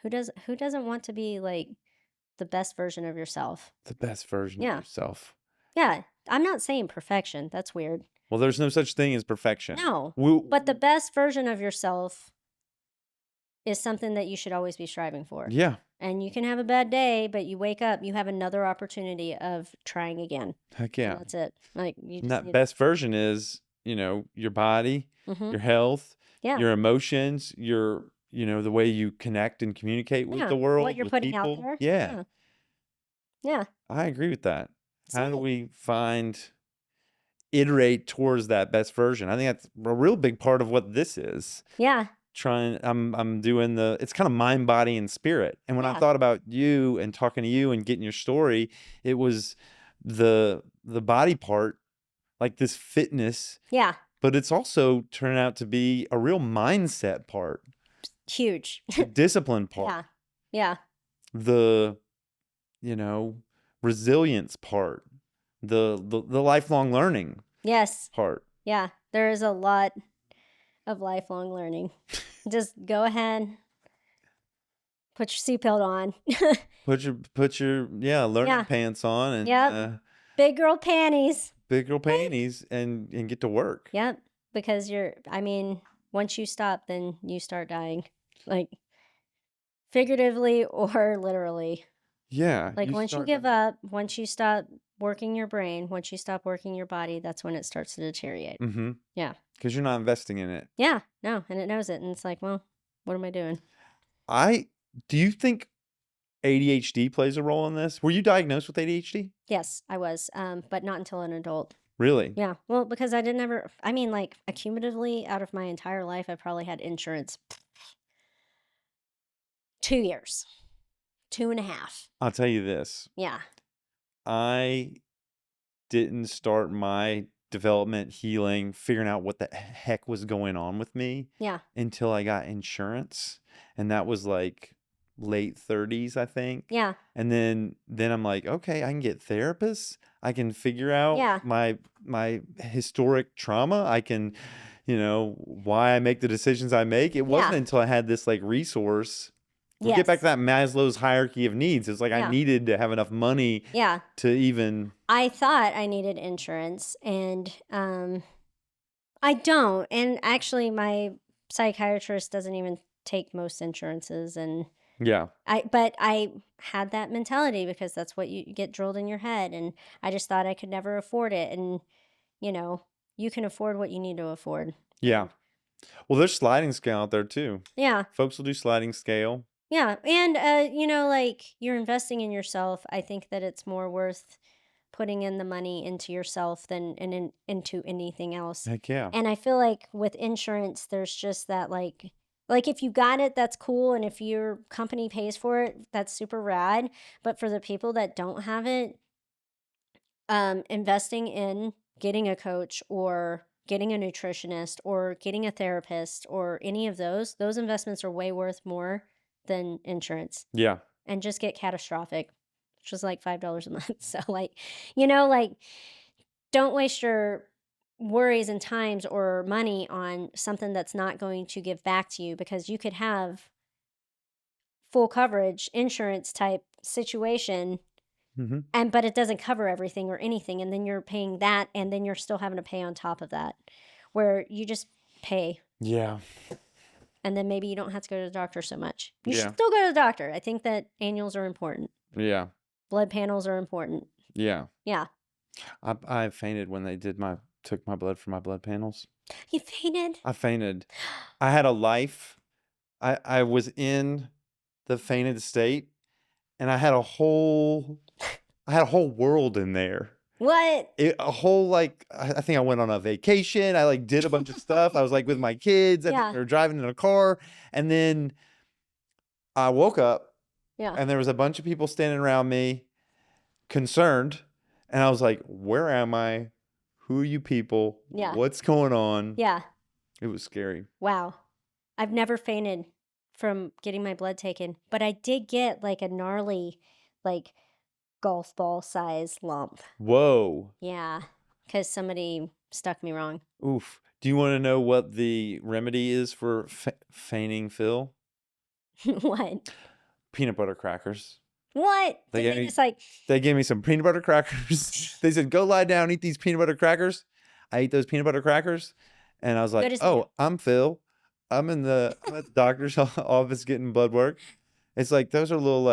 who doesn't want to be like the best version of yourself? The best version Yeah. of yourself. Yeah. I'm not saying perfection. That's weird. Well, there's no such thing as perfection. No. We- But the best version of yourself is something that you should always be striving for. Yeah. And you can have a bad day, but you wake up, you have another opportunity of trying again. Heck And yeah. that's it. Like you And just that need best version is, your body, Mhm. your health, Yeah. your emotions, your, the way you connect and communicate with the world, what you're with putting people. out there. Yeah. Yeah. I agree with that. How do So- we iterate towards that best version? I think that's a real big part of what this is. Yeah. I'm doing it's kind of mind, body, and spirit. And when I Yeah. thought about you and talking to you and getting your story, it was the body part, like this fitness, Yeah. but it's also turned out to be a real mindset part, Huge. the discipline part, Yeah. Yeah. the resilience part, the lifelong learning Yes. part. Yeah. There is a lot of lifelong learning. Just go ahead. Put your seatbelt on. Put your learning Yeah. pants on and Yep. Big girl panties. big girl panties and get to work. Yep. Because once you stop, then you start dying. Like figuratively or literally. Yeah. Like once you start give to- up, once you stop working your brain, once you stop working your body, that's when it starts to deteriorate. Mhm. Yeah. Because you're not investing in it. Yeah. No. And it knows it. And it's like, well, what am I doing? Do you think ADHD plays a role in this. Were you diagnosed with ADHD? Yes, I was, but not until an adult. Really? Yeah, well, because I didn't ever I mean, like, accumulatively out of my entire life, I probably had insurance 2 years, 2.5. I'll tell you this. Yeah, I didn't start my development healing, figuring out what the heck was going on with me yeah, until I got insurance. And that was like late 30s, I think. yeah, And then I'm like, okay, I can get therapists. I can figure out yeah, my historic trauma. I can, why I make the decisions I make. It wasn't yeah, until I had this like resource. We get back to yes, that Maslow's hierarchy of needs. It's like I yeah, needed to have enough money yeah. to even. I thought I needed insurance, and, I don't, and actually, my psychiatrist doesn't even take most insurances, and Yeah. but I had that mentality because that's what you get drilled in your head, and I just thought I could never afford it, and, you know, you can afford what you need to afford. Yeah. Well, there's sliding scale out there too. Yeah. Folks will do sliding scale. Yeah, and, like, you're investing in yourself. I think that it's more worth putting in the money into yourself than into anything else. Heck yeah. And I feel like with insurance, there's just that, like, if you got it, that's cool, and if your company pays for it, that's super rad, but for the people that don't have it, investing in getting a coach or getting a nutritionist or getting a therapist or any of those investments are way worth more than insurance, Yeah. and just get catastrophic, which is like $5 a month. So, like, like, don't waste your worries and times or money on something that's not going to give back to you, because you could have full coverage insurance type situation, Hmm. and but it doesn't cover everything or anything, and then you're paying that, and then you're still having to pay on top of that, where you just pay, Yeah. and then maybe you don't have to go to the doctor so much. You should Yeah. still go to the doctor. I think that annuals are important. Yeah. Blood panels are important. Yeah. Yeah. I fainted when they took my blood for my blood panels. You fainted? I fainted. I had a life. I was in the fainted state, and I had a whole world in there. What? A whole like I think I went on a vacation. I like did a bunch of stuff. I was like with my kids. I think Yeah. we were driving in a car, and then I woke up, Yeah. and there was a bunch of people standing around me, concerned, and I was like, "Where am I? Who are you people? Yeah. What's going on?" Yeah. It was scary. Wow. I've never fainted from getting my blood taken, but I did get like a gnarly, like, golf ball size lump. Whoa. Yeah. Because somebody stuck me wrong. Oof. Do you want to know what the remedy is for feigning Phil? What? Peanut butter crackers. What? They Did gave they me just like, they gave me some peanut butter crackers. They said, "Go lie down, eat these peanut butter crackers." I ate those peanut butter crackers, and I was like, good as new? "Oh, I'm Phil. I'm at the doctor's office getting blood work." It's like those are Little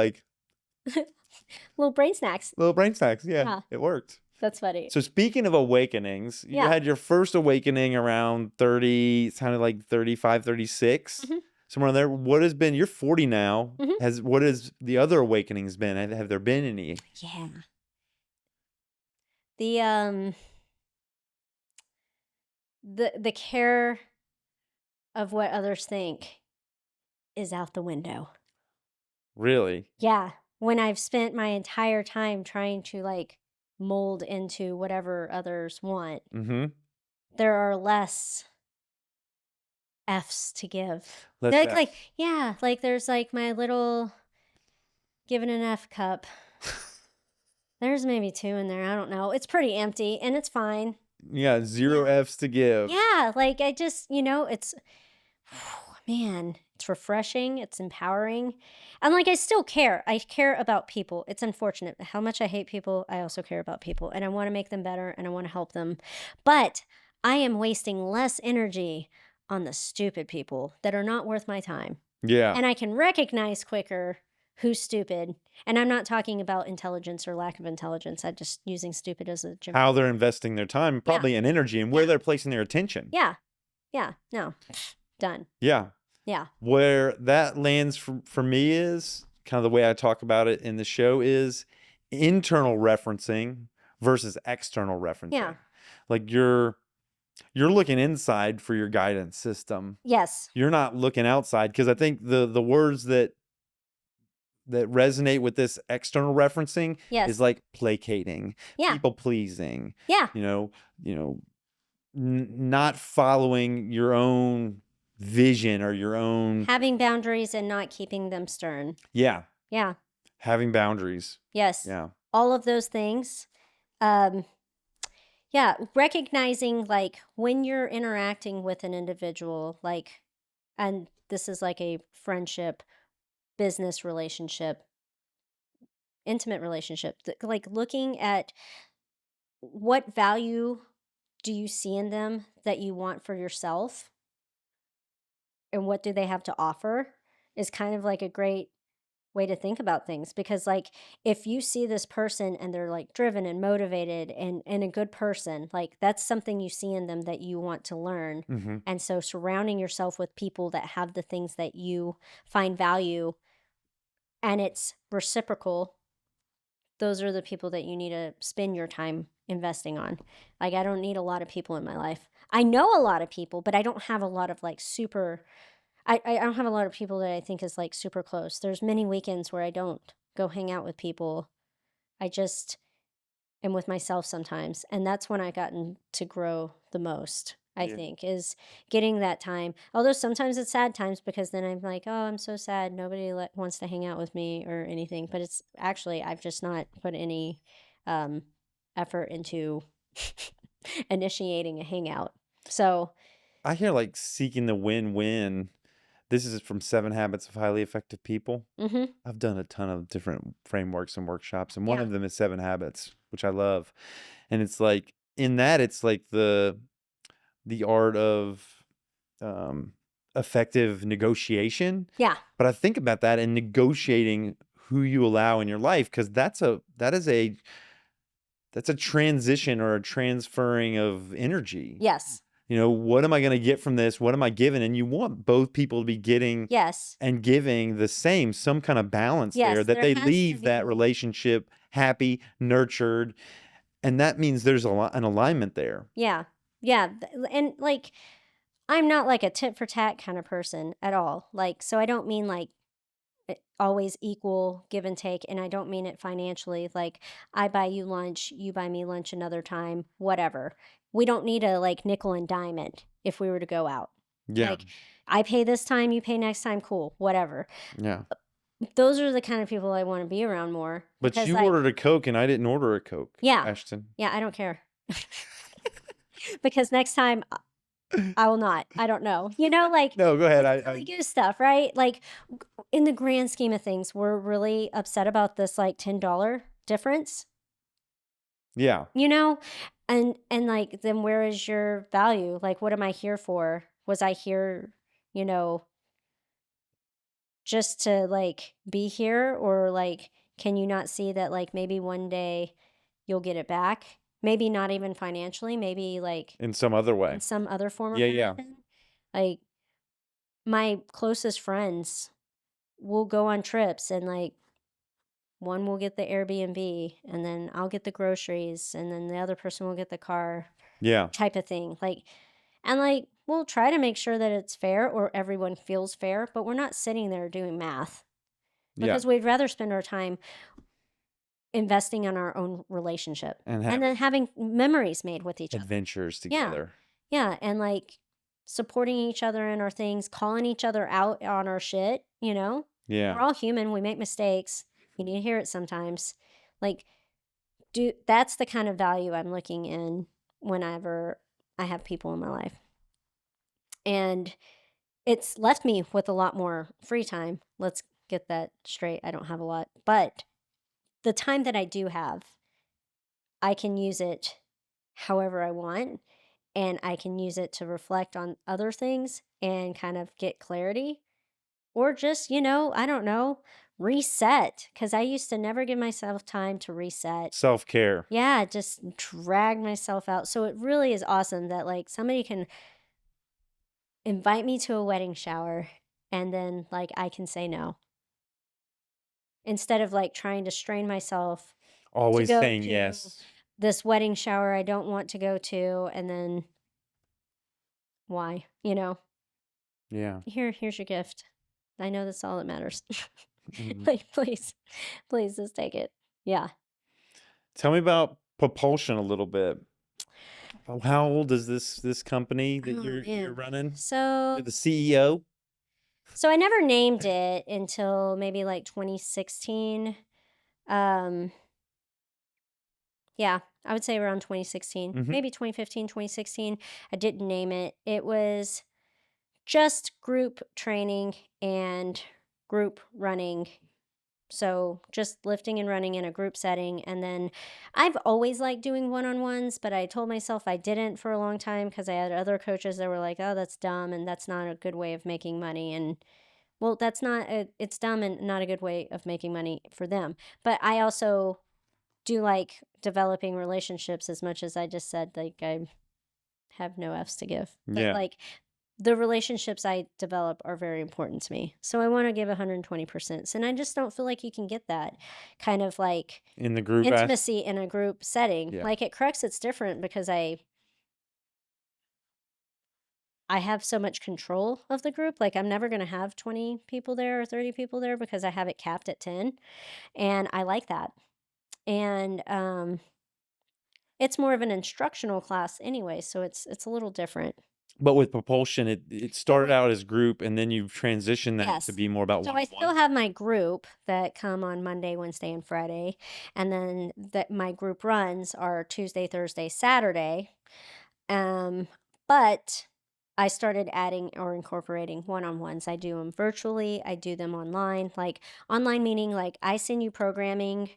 brain snacks. little brain snacks. Yeah, Yeah. it worked. That's funny. So speaking of awakenings, you Yeah. had your first awakening around 30, it sounded like 35, 36, Hmm. somewhere in there. What has been, you're 40 now. Hmm. What has the other awakenings been? Have there been any? Yeah. The the care of what others think is out the window. Really? Yeah, when I've spent my entire time trying to, like, mold into whatever others want, Mm-hmm. there are less F's to give. Let's Like, yeah, like, there's, like, my little given an F cup. There's maybe 2 in there, I don't know. It's pretty empty, and it's fine. Yeah, zero Yeah. F's to give. Yeah, like, I just, it's man, it's refreshing, it's empowering. And, like, I still care. I care about people. It's unfortunate how much I hate people. I also care about people, and I want to make them better, and I want to help them. But I am wasting less energy on the stupid people that are not worth my time. Yeah. And I can recognize quicker who's stupid. And I'm not talking about intelligence or lack of intelligence. I'm just using stupid as a How they're investing their time, Yeah. probably and energy, and where Yeah. they're placing their attention. Yeah. Yeah. No. Done. Yeah. Yeah. Where that lands for me is kind of the way I talk about it in the show is internal referencing versus external Yeah. referencing. Like you're looking inside for your guidance system. Yes. You're not looking outside, because I think the words that resonate with this external referencing is Yes. like placating, Yeah. people pleasing, Yeah. you know, not following your own vision or your own, Having boundaries and not keeping them stern. yeah, Yeah. having boundaries. Yes. Yeah. All of those things. Um, yeah. Recognizing like when you're interacting with an individual, like, and this is like a friendship, business relationship, intimate relationship, like looking at what value do you see in them that you want for yourself and what do they have to offer is kind of like a great way to think about things, because like if you see this person and they're like driven and motivated and a good person, like that's something you see in them that you want to learn. Hmm. And so surrounding yourself with people that have the things that you find value and it's reciprocal, those are the people that you need to spend your time investing on. Like I don't need a lot of people in my life. I know a lot of people, but I don't have a lot of like super I don't have a lot of people that I think is like super close. There's many weekends where I don't go hang out with people. I just am with myself sometimes. And that's when I gotten to grow the most, I Yeah. think, is getting that time. Although sometimes it's sad times because then I'm like, oh, I'm so sad. Nobody wants to hang out with me or anything. But it's actually, I've just not put any um, effort into initiating a hangout. So, I hear like seeking the win-win. This is from Seven Habits of Highly Effective People. mm-hmm, I've done a ton of different frameworks and workshops, and one yeah, of them is Seven Habits, which I love. And it's like in that, it's like the art of um, effective negotiation. yeah, But I think about that and negotiating who you allow in your life, because that's a transition or a transferring of energy. yes, What am I going to get from this? What am I giving? And you want both people to be getting yes, and giving the same, some kind of balance there, yes. that There they has to leave that be. relationship happy, nurtured. And that means there's an alignment there. Yeah. Yeah. And like, I'm not like a tit for tat kind of person at all. Like, so I don't mean like always equal give and take. And I don't mean it financially. Like, I buy you lunch, you buy me lunch another time, whatever. We don't need a like nickel and dime it if we were to go out. Yeah. Like, I pay this time, you pay next time, cool, whatever. Yeah. Those are the kind of people I want to be around more But because, you like, ordered a Coke and I didn't order a Coke, yeah, Ashton. yeah, I don't care. Because next time I will not. I don't know. Like No, go ahead. the I silly goose stuff, right? Like in the grand scheme of things, we're really upset about this like $10 difference, yeah. you know? And like then where is your value? Like what am I here for? Was I here, you know, just to like be here, or like can you not see that like maybe one day you'll get it back? Maybe not even financially, maybe like In some other in way. some other form or Yeah, yeah. fashion. Like my closest friends will go on trips and like one will get the Airbnb and then I'll get the groceries and then the other person will get the car Yeah. type of thing. Like, and like we'll try to make sure that it's fair or everyone feels fair, but we're not sitting there doing math Yeah. because we'd rather spend our time investing in our own relationship And and have then having memories made with each other. adventures Yeah. together. Yeah. And like supporting each other in our things, calling each other out on our shit, you know? We're Yeah. all human. We make mistakes. You need to hear it sometimes. Like, that's the kind of value I'm looking in whenever I have people in my life. And it's left me with a lot more free time. Let's get that straight. I don't have a lot, but the time that I do have, I can use it however I want, and I can use it to reflect on other things and kind of get clarity, or just, I don't know, reset. Because I used to never give myself time to reset. Self-care. Yeah, just drag myself out. So it really is awesome that like somebody can invite me to a wedding shower and then like I can say no. instead of like trying to strain myself to Always go saying to yes. this wedding shower I don't want to go to, and then why? Yeah. Here's your gift. I know that's all that matters. Mhm. Like, please, please just take it. Yeah. Tell me about propulsion a little bit. How old is this company that Oh you're man. running? You're So the CEO? so I never named it until maybe like 2016. Um yeah, I would say around 2016. Mhm. Maybe 2015, 2016. I didn't name it. It was just group training and group running. So just lifting and running in a group setting. And then I've always liked doing one on ones, but I told myself I didn't for a long time because I had other coaches that were like, oh, that's dumb and that's not a good way of making money. And well, it's dumb and not a good way of making money for them. But I also do like developing relationships as much as I just said, like, I have no F's to give. But Yeah. like, the relationships I develop are very important to me. So I want to give 120%. And I just don't feel like you can get that kind of like In the group intimacy in a group setting. Yeah. Like at Crux, it's different because I have so much control of the group. Like I'm never going to have 20 people there or 30 people there because I have it capped at 10. And I like that. And it's more of an instructional class anyway, so it's a little different. But with propulsion, it But started with out as group, and then you've transitioned that to Yes. be more about So I one-on-one? still have my group that come on Monday, Wednesday, and Friday, and then that my group runs are Tuesday, Thursday, Saturday. Um, but I started adding or incorporating one-on-ones. I do them virtually. I do them online. Like online meaning like I send you programming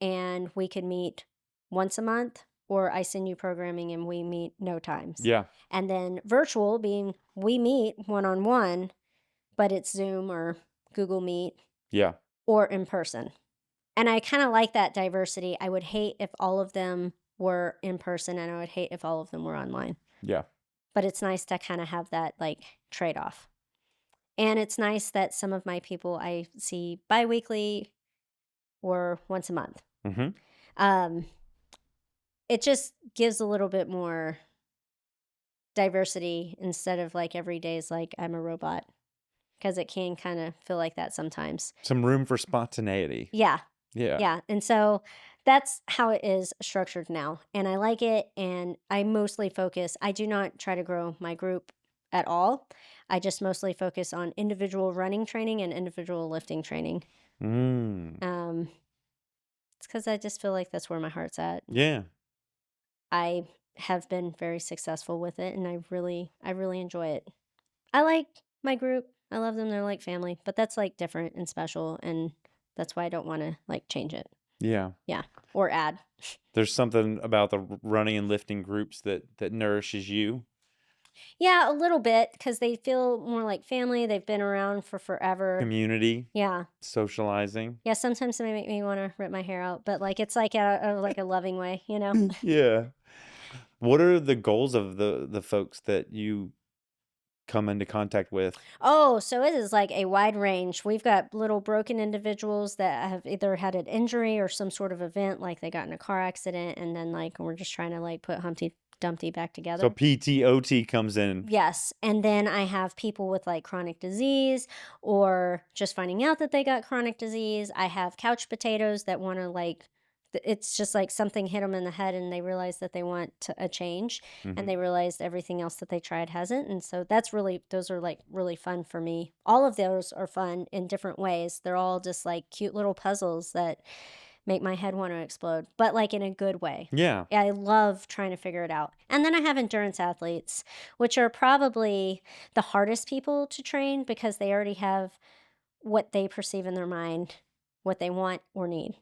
and we can meet once a month, or I send you programming and we meet no times. Yeah. And then virtual being we meet one on one, but it's Zoom or Google Meet Yeah. or in person. And I kind of like that diversity. I would hate if all of them were in person, and I would hate if all of them were online. Yeah. But it's nice to kind of have that like trade off. And it's nice that some of my people I see biweekly or once a month. Mhm. Um, it just gives a little bit more diversity instead of like every day is like I'm a robot, because it can kind of feel like that sometimes. Some room for spontaneity. Yeah. Yeah. Yeah. And so that's how it is structured now. And I like it. And I mostly focus, I do not try to grow my group at all. I just mostly focus on individual running training and individual lifting training. Mm. Um, it's because I just feel like that's where my heart's at. Yeah. I have been very successful with it, and I really enjoy it. I like my group. I love them. They're like family, but that's like different and special, and that's why I don't want to like change it. Yeah. Yeah, or add. There's something about the running and lifting groups that nourishes you. Yeah, a little bit because they feel more like family. They've been around for forever. Community, Yeah, socializing. yeah. Sometimes they make me want to rip my hair out, but like it's like a loving way, you know. Yeah. What are the goals of the folks that you come into contact with? Oh, so it is like a wide range. We've got little broken individuals that have either had an injury or some sort of event, like they got in a car accident, and then like we're just trying to like put Humpty Dumpty back So together. PTOT comes in. Yes. And then I have people with like chronic disease or just finding out that they got chronic disease. I have couch potatoes that want to like, it's just like something hit them in the head and they realize that they want a change, and Mhm. they realized everything else that they tried hasn't. And so those are like really fun for me. All of those are fun in different ways. They're all just like cute little puzzles that make my head want to explode, but like in a good way. Yeah. Yeah, I love trying to figure it out. And then I have endurance athletes, which are probably the hardest people to train because they already have what they perceive in their mind, what they want or need.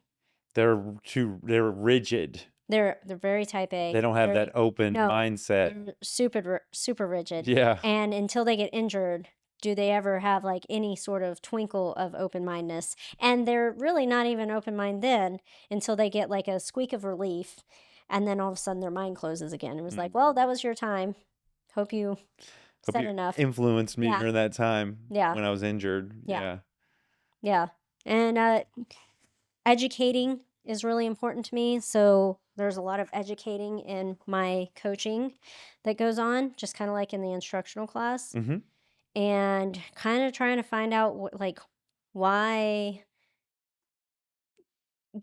They're rigid. They're very type A. They don't have that Very open No, mindset. they're super rigid. Yeah. And until they get injured, do they ever have like any sort of twinkle of open mindedness? And they're really not even open mind then until they get like a squeak of relief, and then all of a sudden their mind closes again. It was like, well, Mhm. that was your time. Hope you Hope said you enough. influenced me Yeah. during that time Yeah. when I was injured. Yeah. Yeah. Yeah. And educating is really important to me. So there's a lot of educating in my coaching that goes on, just kind of like in the instructional class, Mm-hmm. and kind of trying to find out like why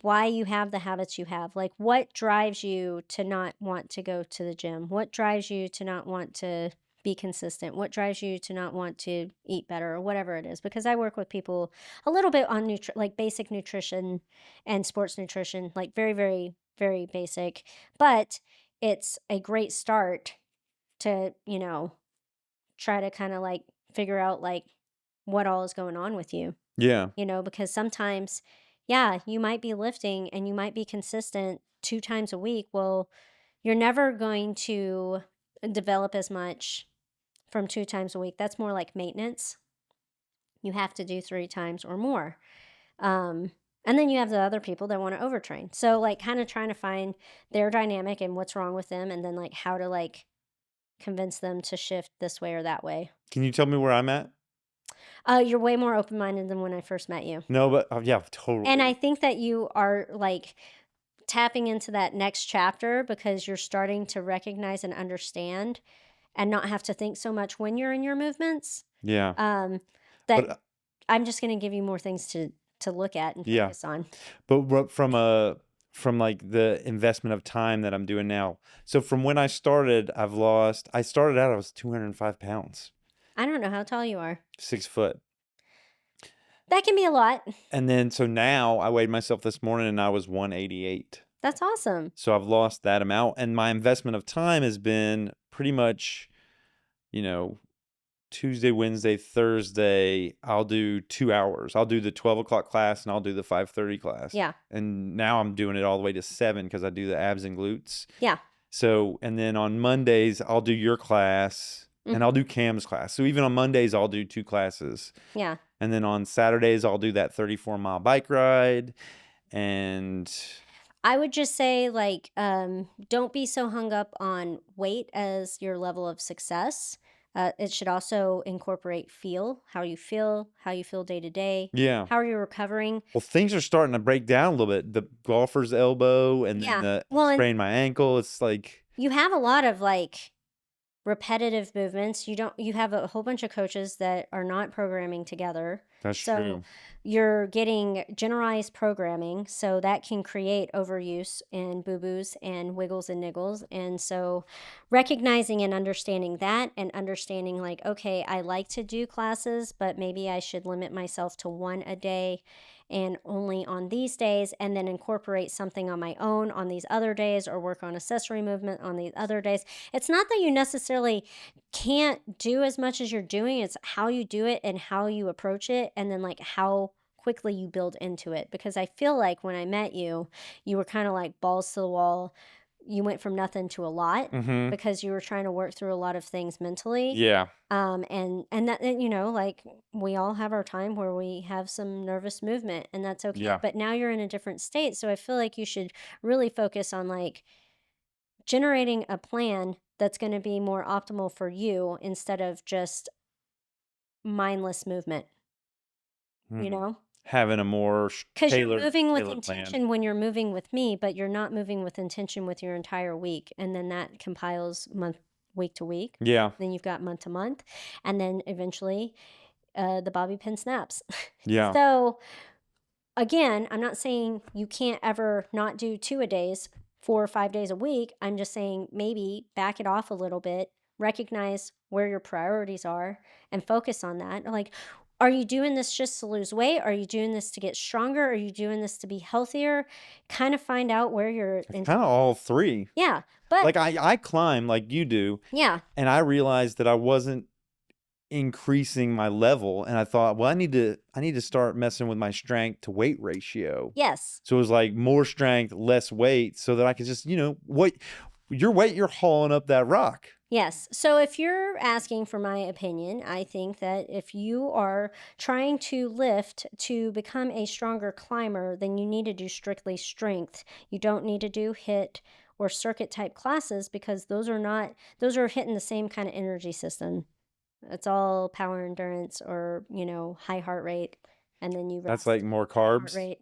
why you have the habits you have. Like, what drives you to not want to go to the gym? What drives you to not want to be consistent? What drives you to not want to eat better or whatever it is? Because I work with people a little bit on like basic nutrition and sports nutrition, like very, very, very basic. But it's a great start to, try to kind of like figure out like what all is going on with you, Yeah. because sometimes, yeah, you might be lifting and you might be consistent 2 times a week. Well, you're never going to develop as much from 2 times a week. That's more like maintenance. You have to do 3 times or more. Um, and then you have the other people that want to overtrain. So, like, kind of trying to find their dynamic and what's wrong with them, and then, like, how to, like, convince them to shift this way or that way. Can you tell me where I'm at? You're way more open minded than when I first met you. No, but yeah, And I totally. think that you are like tapping into that next chapter because you're starting to recognize and understand and not have to think so much when you're in your movements. Yeah. Um, that But I'm just going to give you more things to look at and yeah. focus on. But from like the investment of time that I'm doing now. So from when I started, I started out, I was 205 pounds, I don't know how tall you are. 6 foot. That can be a lot. And then, so now I weighed myself this morning and I was 188. That's awesome. So I've lost that amount. And my investment of time has been pretty much, you know, Tuesday, Wednesday, Thursday, I'll do 2 hours. I'll do the 12 o'clock class and I'll do the 5:30 class. Yeah. And now I'm doing it all the way to 7 because I do the abs and glutes. Yeah. So, and then on Mondays, I'll do your class and I'll Hmm. do Cam's class. So even on Mondays, I'll do 2 classes. Yeah. And then on Saturdays, I'll do that 34-mile bike ride. And I would just say, like, don't be so hung up on weight as your level of success. It should also incorporate how you feel day to day, yeah, how are you recovering. well, things are starting to break down a little bit. The golfer's elbow and then Yeah. the Well, and sprained my ankle. It's like, you have a lot of like repetitive movements. You have a whole bunch of coaches that are not programming together. that's So true. you're getting generalized programming, so that can create overuse and boo-boos and wiggles and niggles. And so recognizing and understanding that and understanding like, okay, I like to do classes, but maybe I should limit myself to one a day and only on these days, and then incorporate something on my own on these other days or work on accessory movement on these other days. It's not that you necessarily can't do as much as you're doing, it's how you do it and how you approach it, and then like how quickly you build into it. Because I feel like when I met you, you were kind of like balls to the wall. You went from nothing to a lot Mm-hmm. because you were trying to work through a lot of things mentally. Yeah. And that, like, we all have our time where we have some nervous movement, and that's okay. Yeah. But now you're in a different state, so I feel like you should really focus on like generating a plan that's going to be more optimal for you instead of just mindless movement, you Mhm. know? Having a more Because you're tailored moving with tailored plan. intention when you're moving with me, but you're not moving with intention with your entire week. And then that compiles week to week. Yeah. Then you've got month to month. And then eventually the bobby pin snaps. Yeah. So again, I'm not saying you can't ever not do 2-a-days 4 or 5 days a week. I'm just saying maybe back it off a little bit, recognize where your priorities are, and focus on that. Like, are you doing this just to lose weight? Are you doing this to get stronger? Are you doing this to be healthier? Kind of find out where your It's kind of all three. yeah, but Like I climb like you do, yeah, and I realized that I wasn't increasing my level, and I thought, well, I need to start messing with my strength to weight ratio. yes. So it was like more strength, less weight, so that I could just, what your weight, you're hauling up that rock. Yes. So if you're asking for my opinion, I think that if you are trying to lift to become a stronger climber, then you need to do strictly strength. You don't need to do hit or circuit type classes because those are hitting the same kind of energy system. It's all power endurance or, high heart rate. and then you That's rest. like more Heart carbs. rate.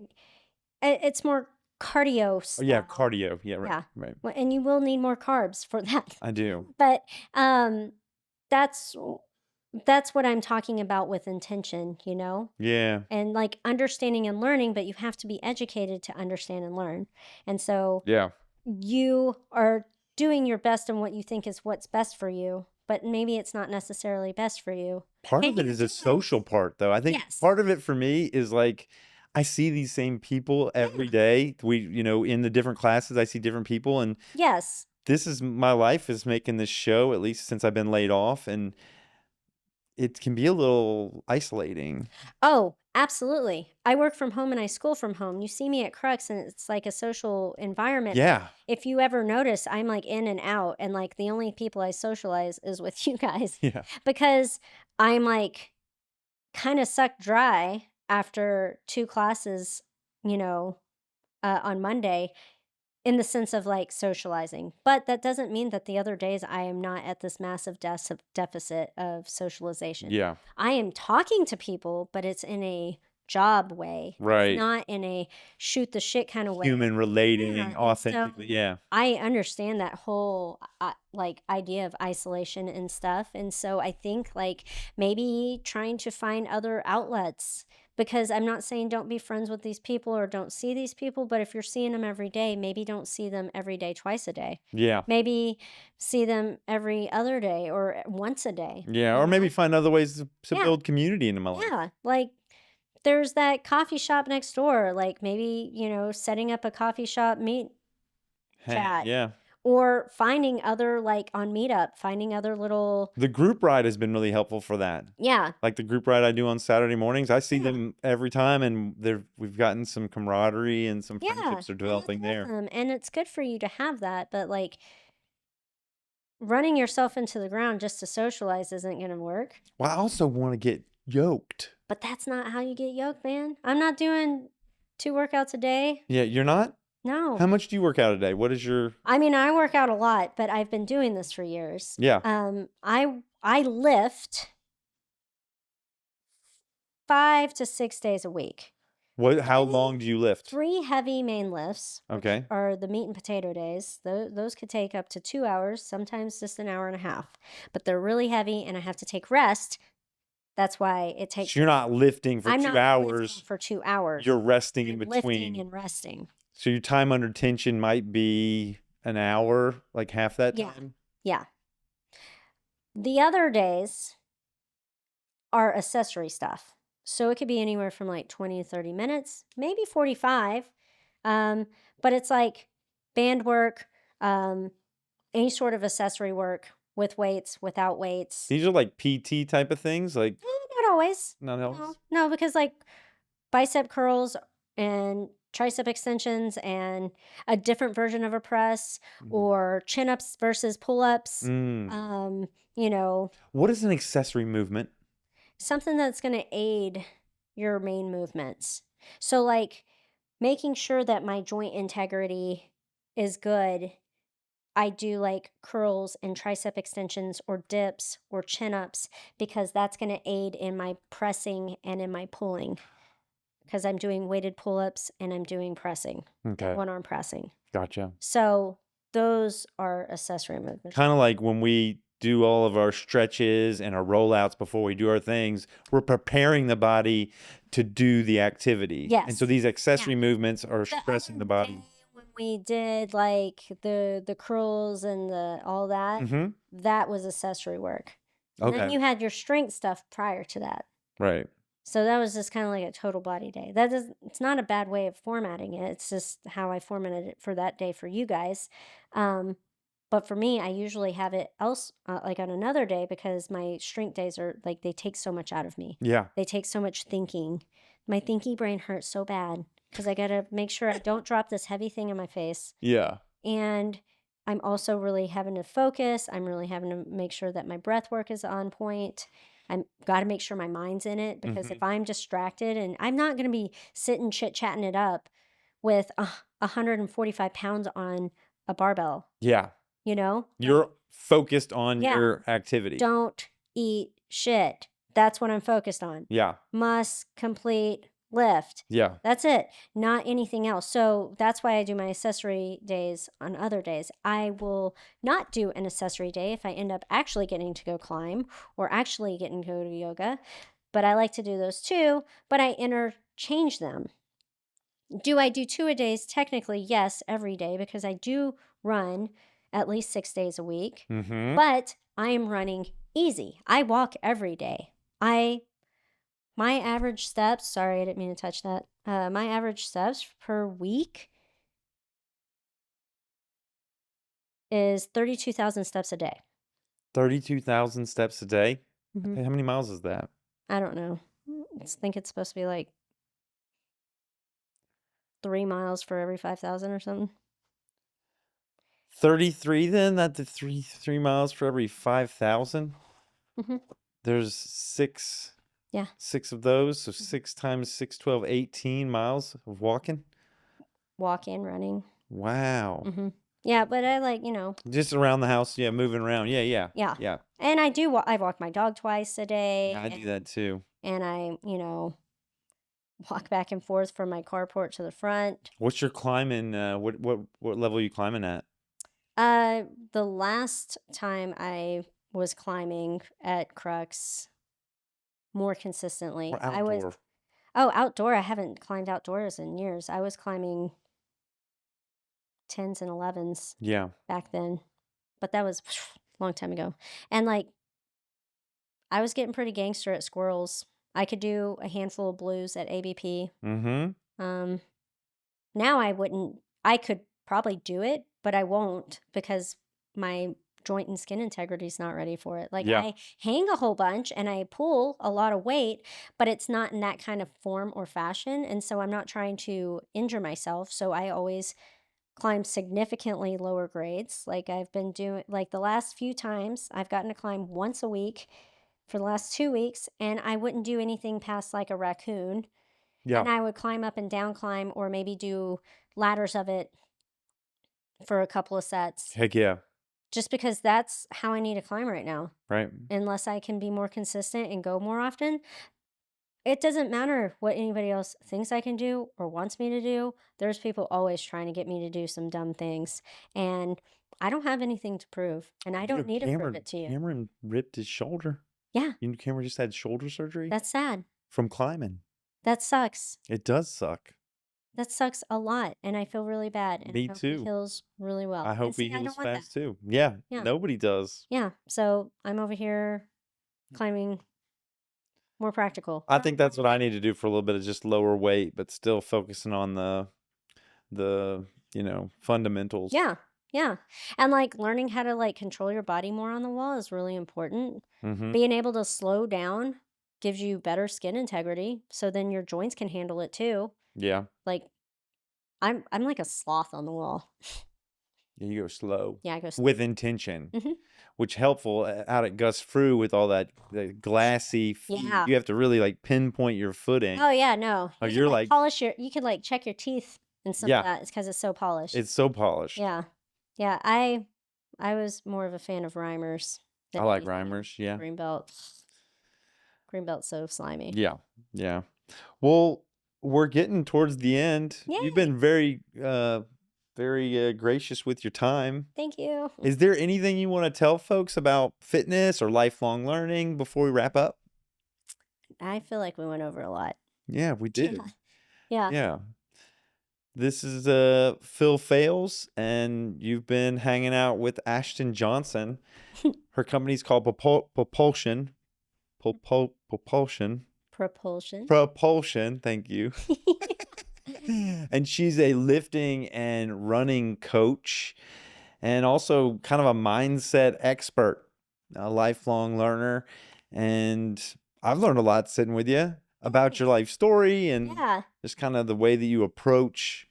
It's more cardio Oh yeah, style. cardio. Yeah, right, Yeah. right. Well, and you will need more carbs for that. I do. But that's that's what I'm talking about with intention, you know? Yeah, And like understanding and learning, but you have to be educated to understand and learn. And so yeah. you are doing your best in what you think is what's best for you, but maybe it's not necessarily best for you. Part And of it you is do a it. social part, though. I think Yes. part of it for me is like I see these same people every Yeah. day. In the different classes, I see different people, and Yes. this is my life is making this show, at least since I've been laid off, and it can be a little isolating. Oh, absolutely. I work from home and I school from home. You see me at Crux and it's like a social environment, but Yeah, if you ever notice, I'm like in and out and like the only people I socialize is with you guys yeah, because I'm like kind of sucked dry after 2 classes, you know, on Monday in the sense of like socializing. But that doesn't mean that the other days I am not at this massive deficit of socialization. yeah. I am talking to people, but it's in a job way. It's Right. not in a shoot the shit kind of way. Human relating Yeah, and so authentically. Yeah, I understand that whole like idea of isolation and stuff. And so I think like maybe trying to find other outlets because I'm not saying don't be friends with these people or don't see these people, but if you're seeing them every day, maybe don't see them every day, twice a day. yeah, Maybe see them every other day or once a day, yeah. you Or maybe know? find other ways to Yeah. build community into my life. Yeah. Like there's that coffee shop next door. Like maybe, setting up a coffee shop meet chat Yeah. or finding other like on Meetup, finding other little The group ride has been really helpful for that. yeah. Like the group ride I do on Saturday mornings, I see Yeah. them every time, and we've gotten some camaraderie and some Yeah. friendships are And that's developing there. awesome. And it's good for you to have that, but like running yourself into the ground just to socialize isn't going to work. Well, I also want to get yoked. But that's not how you get yoked, man. I'm not doing 2 workouts a day. Yeah, you're not? No. How much do you work out a day? What is your I mean, I work out a lot, but I've been doing this for years. Yeah. I lift 5 to 6 days a week. How Heavy long do you lift? 3 heavy main lifts, which Okay. are the meat and potato days. Those could take up to 2 hours, sometimes just an hour and a half. But they're really heavy and I have to take rest. That's why it takes So you're not lifting for I'm 2 not lifting hours, for 2 hours. you're resting in I'm lifting between. and resting. So your time under tension might be an hour, like half that Yeah. time? Yeah. The other days are accessory stuff. So it could be anywhere from like 20 to 30 minutes, maybe 45. But it's like band work, um, any sort of accessory work with weights, without weights. These are like PT type of things, like Not always. not No, else? no, because like bicep curls and tricep extensions and a different version of a press Mhm. or chin ups versus pull ups. Mm. You know, What is an accessory movement? something that's going to aid your main movements. So, like making sure that my joint integrity is good. I do like curls and tricep extensions or dips or chin ups because that's going to aid in my pressing and in my pulling because I'm doing weighted pull ups and I'm doing pressing, Okay, one arm pressing. gotcha. So, those are accessory movements. Kind of like when we do all of our stretches and our rollouts before we do our things, we're preparing the body to do the activity. And so Yes. these Yeah. accessory movements are The stressing other the day body. when we did like the curls and the all that, Mm-hmm. that was accessory work. And then Okay. you had your strength stuff prior to that. Right. So that was just kind of like a total body day. That is it's not a bad way of formatting it. It's just how I formatted it for that day for you guys. Um but for me, I usually have it else like on another day because my strength days are like they take so much out of me. Yeah. They take so much thinking. My thinky brain hurts so bad because I got to make sure I don't drop this heavy thing in my face. Yeah. And I'm also really having to focus. I'm really having to make sure that my breath work is on point. I'm got to make sure my mind's in it because Mm-hmm. if I'm distracted and I'm not going to be sitting chit chatting it up with 145 pounds on a barbell, Yeah. you know? You're focused on Yeah. your activity. Don't eat shit. That's what I'm focused on. Yeah. Must complete lift. Yeah. That's it, not anything else. So that's why I do my accessory days on other days. I will not do an accessory day if I end up actually getting to go climb or actually getting to go to yoga. But I like to do those too, but I interchange them. Do I do 2-a-days? Technically, yes, every day because I do run at least 6 days a week. Mm-hmm. But I am running easy. I walk every day. My average steps, sorry, I didn't mean to touch that. My average steps per week is 32,000 steps a day. 32,000 steps a day. Hmm. Okay, how many miles is that? I don't know. I think it's supposed to be like 3 miles for every 5,000 or something. 33 then? That's three miles for every 5,000. Hmm. There's six Yeah. of those. So 6 times 6, 12, 18 miles of walking. Walk in, running. Wow. Hmm. Yeah, but I like, Just around the house. Yeah. Moving around. Yeah. Yeah. yeah. Yeah. And I walk my dog twice a Yeah. day. I do that too. And I, walk back and forth from my carport to the front. What's your climbing? What level are you climbing at? The last time I was climbing at Crux more consistently, Or outdoor? outdoor. I haven't climbed outdoors in years. I was climbing 10s and 11s Yeah. back then, but that was a long time ago. And like, I was getting pretty gangster at squirrels. I could do a handful of blues at ABP. Mm-hmm. Um, Now I could probably do it, but I won't because my joint and skin integrity is not ready for it. Like Yeah. I hang a whole bunch and I pull a lot of weight, but it's not in that kind of form or fashion. And so I'm not trying to injure myself. So I always climb significantly lower grades. Like I've been doing, like the last few times I've gotten to climb once a week for the last 2 weeks, and I wouldn't do anything past like a raccoon, Yeah. and I would climb up and down climb or maybe do ladders of it for a couple of sets Heck yeah. just because that's how I need to climb right now. Right. Unless I can be more consistent and go more often, it doesn't matter what anybody else thinks I can do or wants me to do. There's people always trying to get me to do some dumb things. And I don't have anything to prove. And I don't need to prove it to you. Cameron ripped his shoulder. Yeah, You know, Cameron just had shoulder surgery that's sad. from climbing. That sucks. It does suck. That sucks a lot. And I feel really bad. And I Me hope he too. heals really well. I And hope he see, I heals don't want that. fast too. Yeah. Yeah. Nobody does. Yeah. So I'm over here climbing more practical. I think that's what I need to do for a little bit, is just lower weight, but still focusing on the fundamentals. Yeah. Yeah. And like learning how to like control your body more on the wall is really important. Mm-hmm. Being able to slow down gives you better skin integrity. So then your joints can handle it too. Yeah. Like I'm like a sloth on the wall. You go slow. Yeah, I go With intention, hmm which helpful out at Gus Fru with all that the glassy feet. Yeah. You have to really like pinpoint your footing. Oh yeah, no. Oh, You you're can like like, polish you could like check your teeth and some yeah, of that. It's because it's so polished. it's so polished. Yeah. Yeah. I was more of a fan of Rhymers I than like anything. Reimers. Yeah. Green belt. Green belt's so slimy. Yeah. Yeah. Well, we're getting towards the end. You've Yay. been very gracious with your time. Thank you. Is there anything you want to tell folks about fitness or lifelong learning before we wrap up? I feel like we went over a lot. Yeah, we did. Yeah. Yeah. This is Phil Phails, and you've been hanging out with Ashtyn Johnson. Her company's called Propulsion. Propulsion. Propulsion. Thank you. And she's a lifting and running coach, and also kind of a mindset expert, a lifelong learner. And I've learned a lot sitting with you about your life story and Yeah. just kind of the way that you approach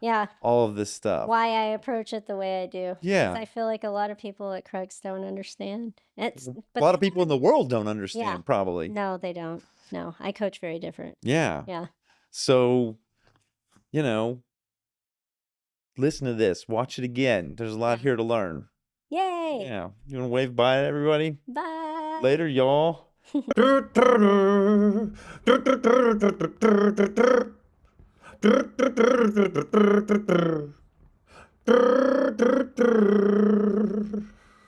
Yeah. all of this stuff. Why I approach it the way I do. Yeah. 'Cause I feel like a lot of people at Crux don't understand. But A lot of they people in gotta- the world don't understand, Yeah. probably. No, they don't. No, I coach very different. Yeah. Yeah. So, listen to this. Watch it again. There's a lot Yeah. here to learn. Yay. Yeah. You want to wave bye to everybody? Bye. Later, y'all.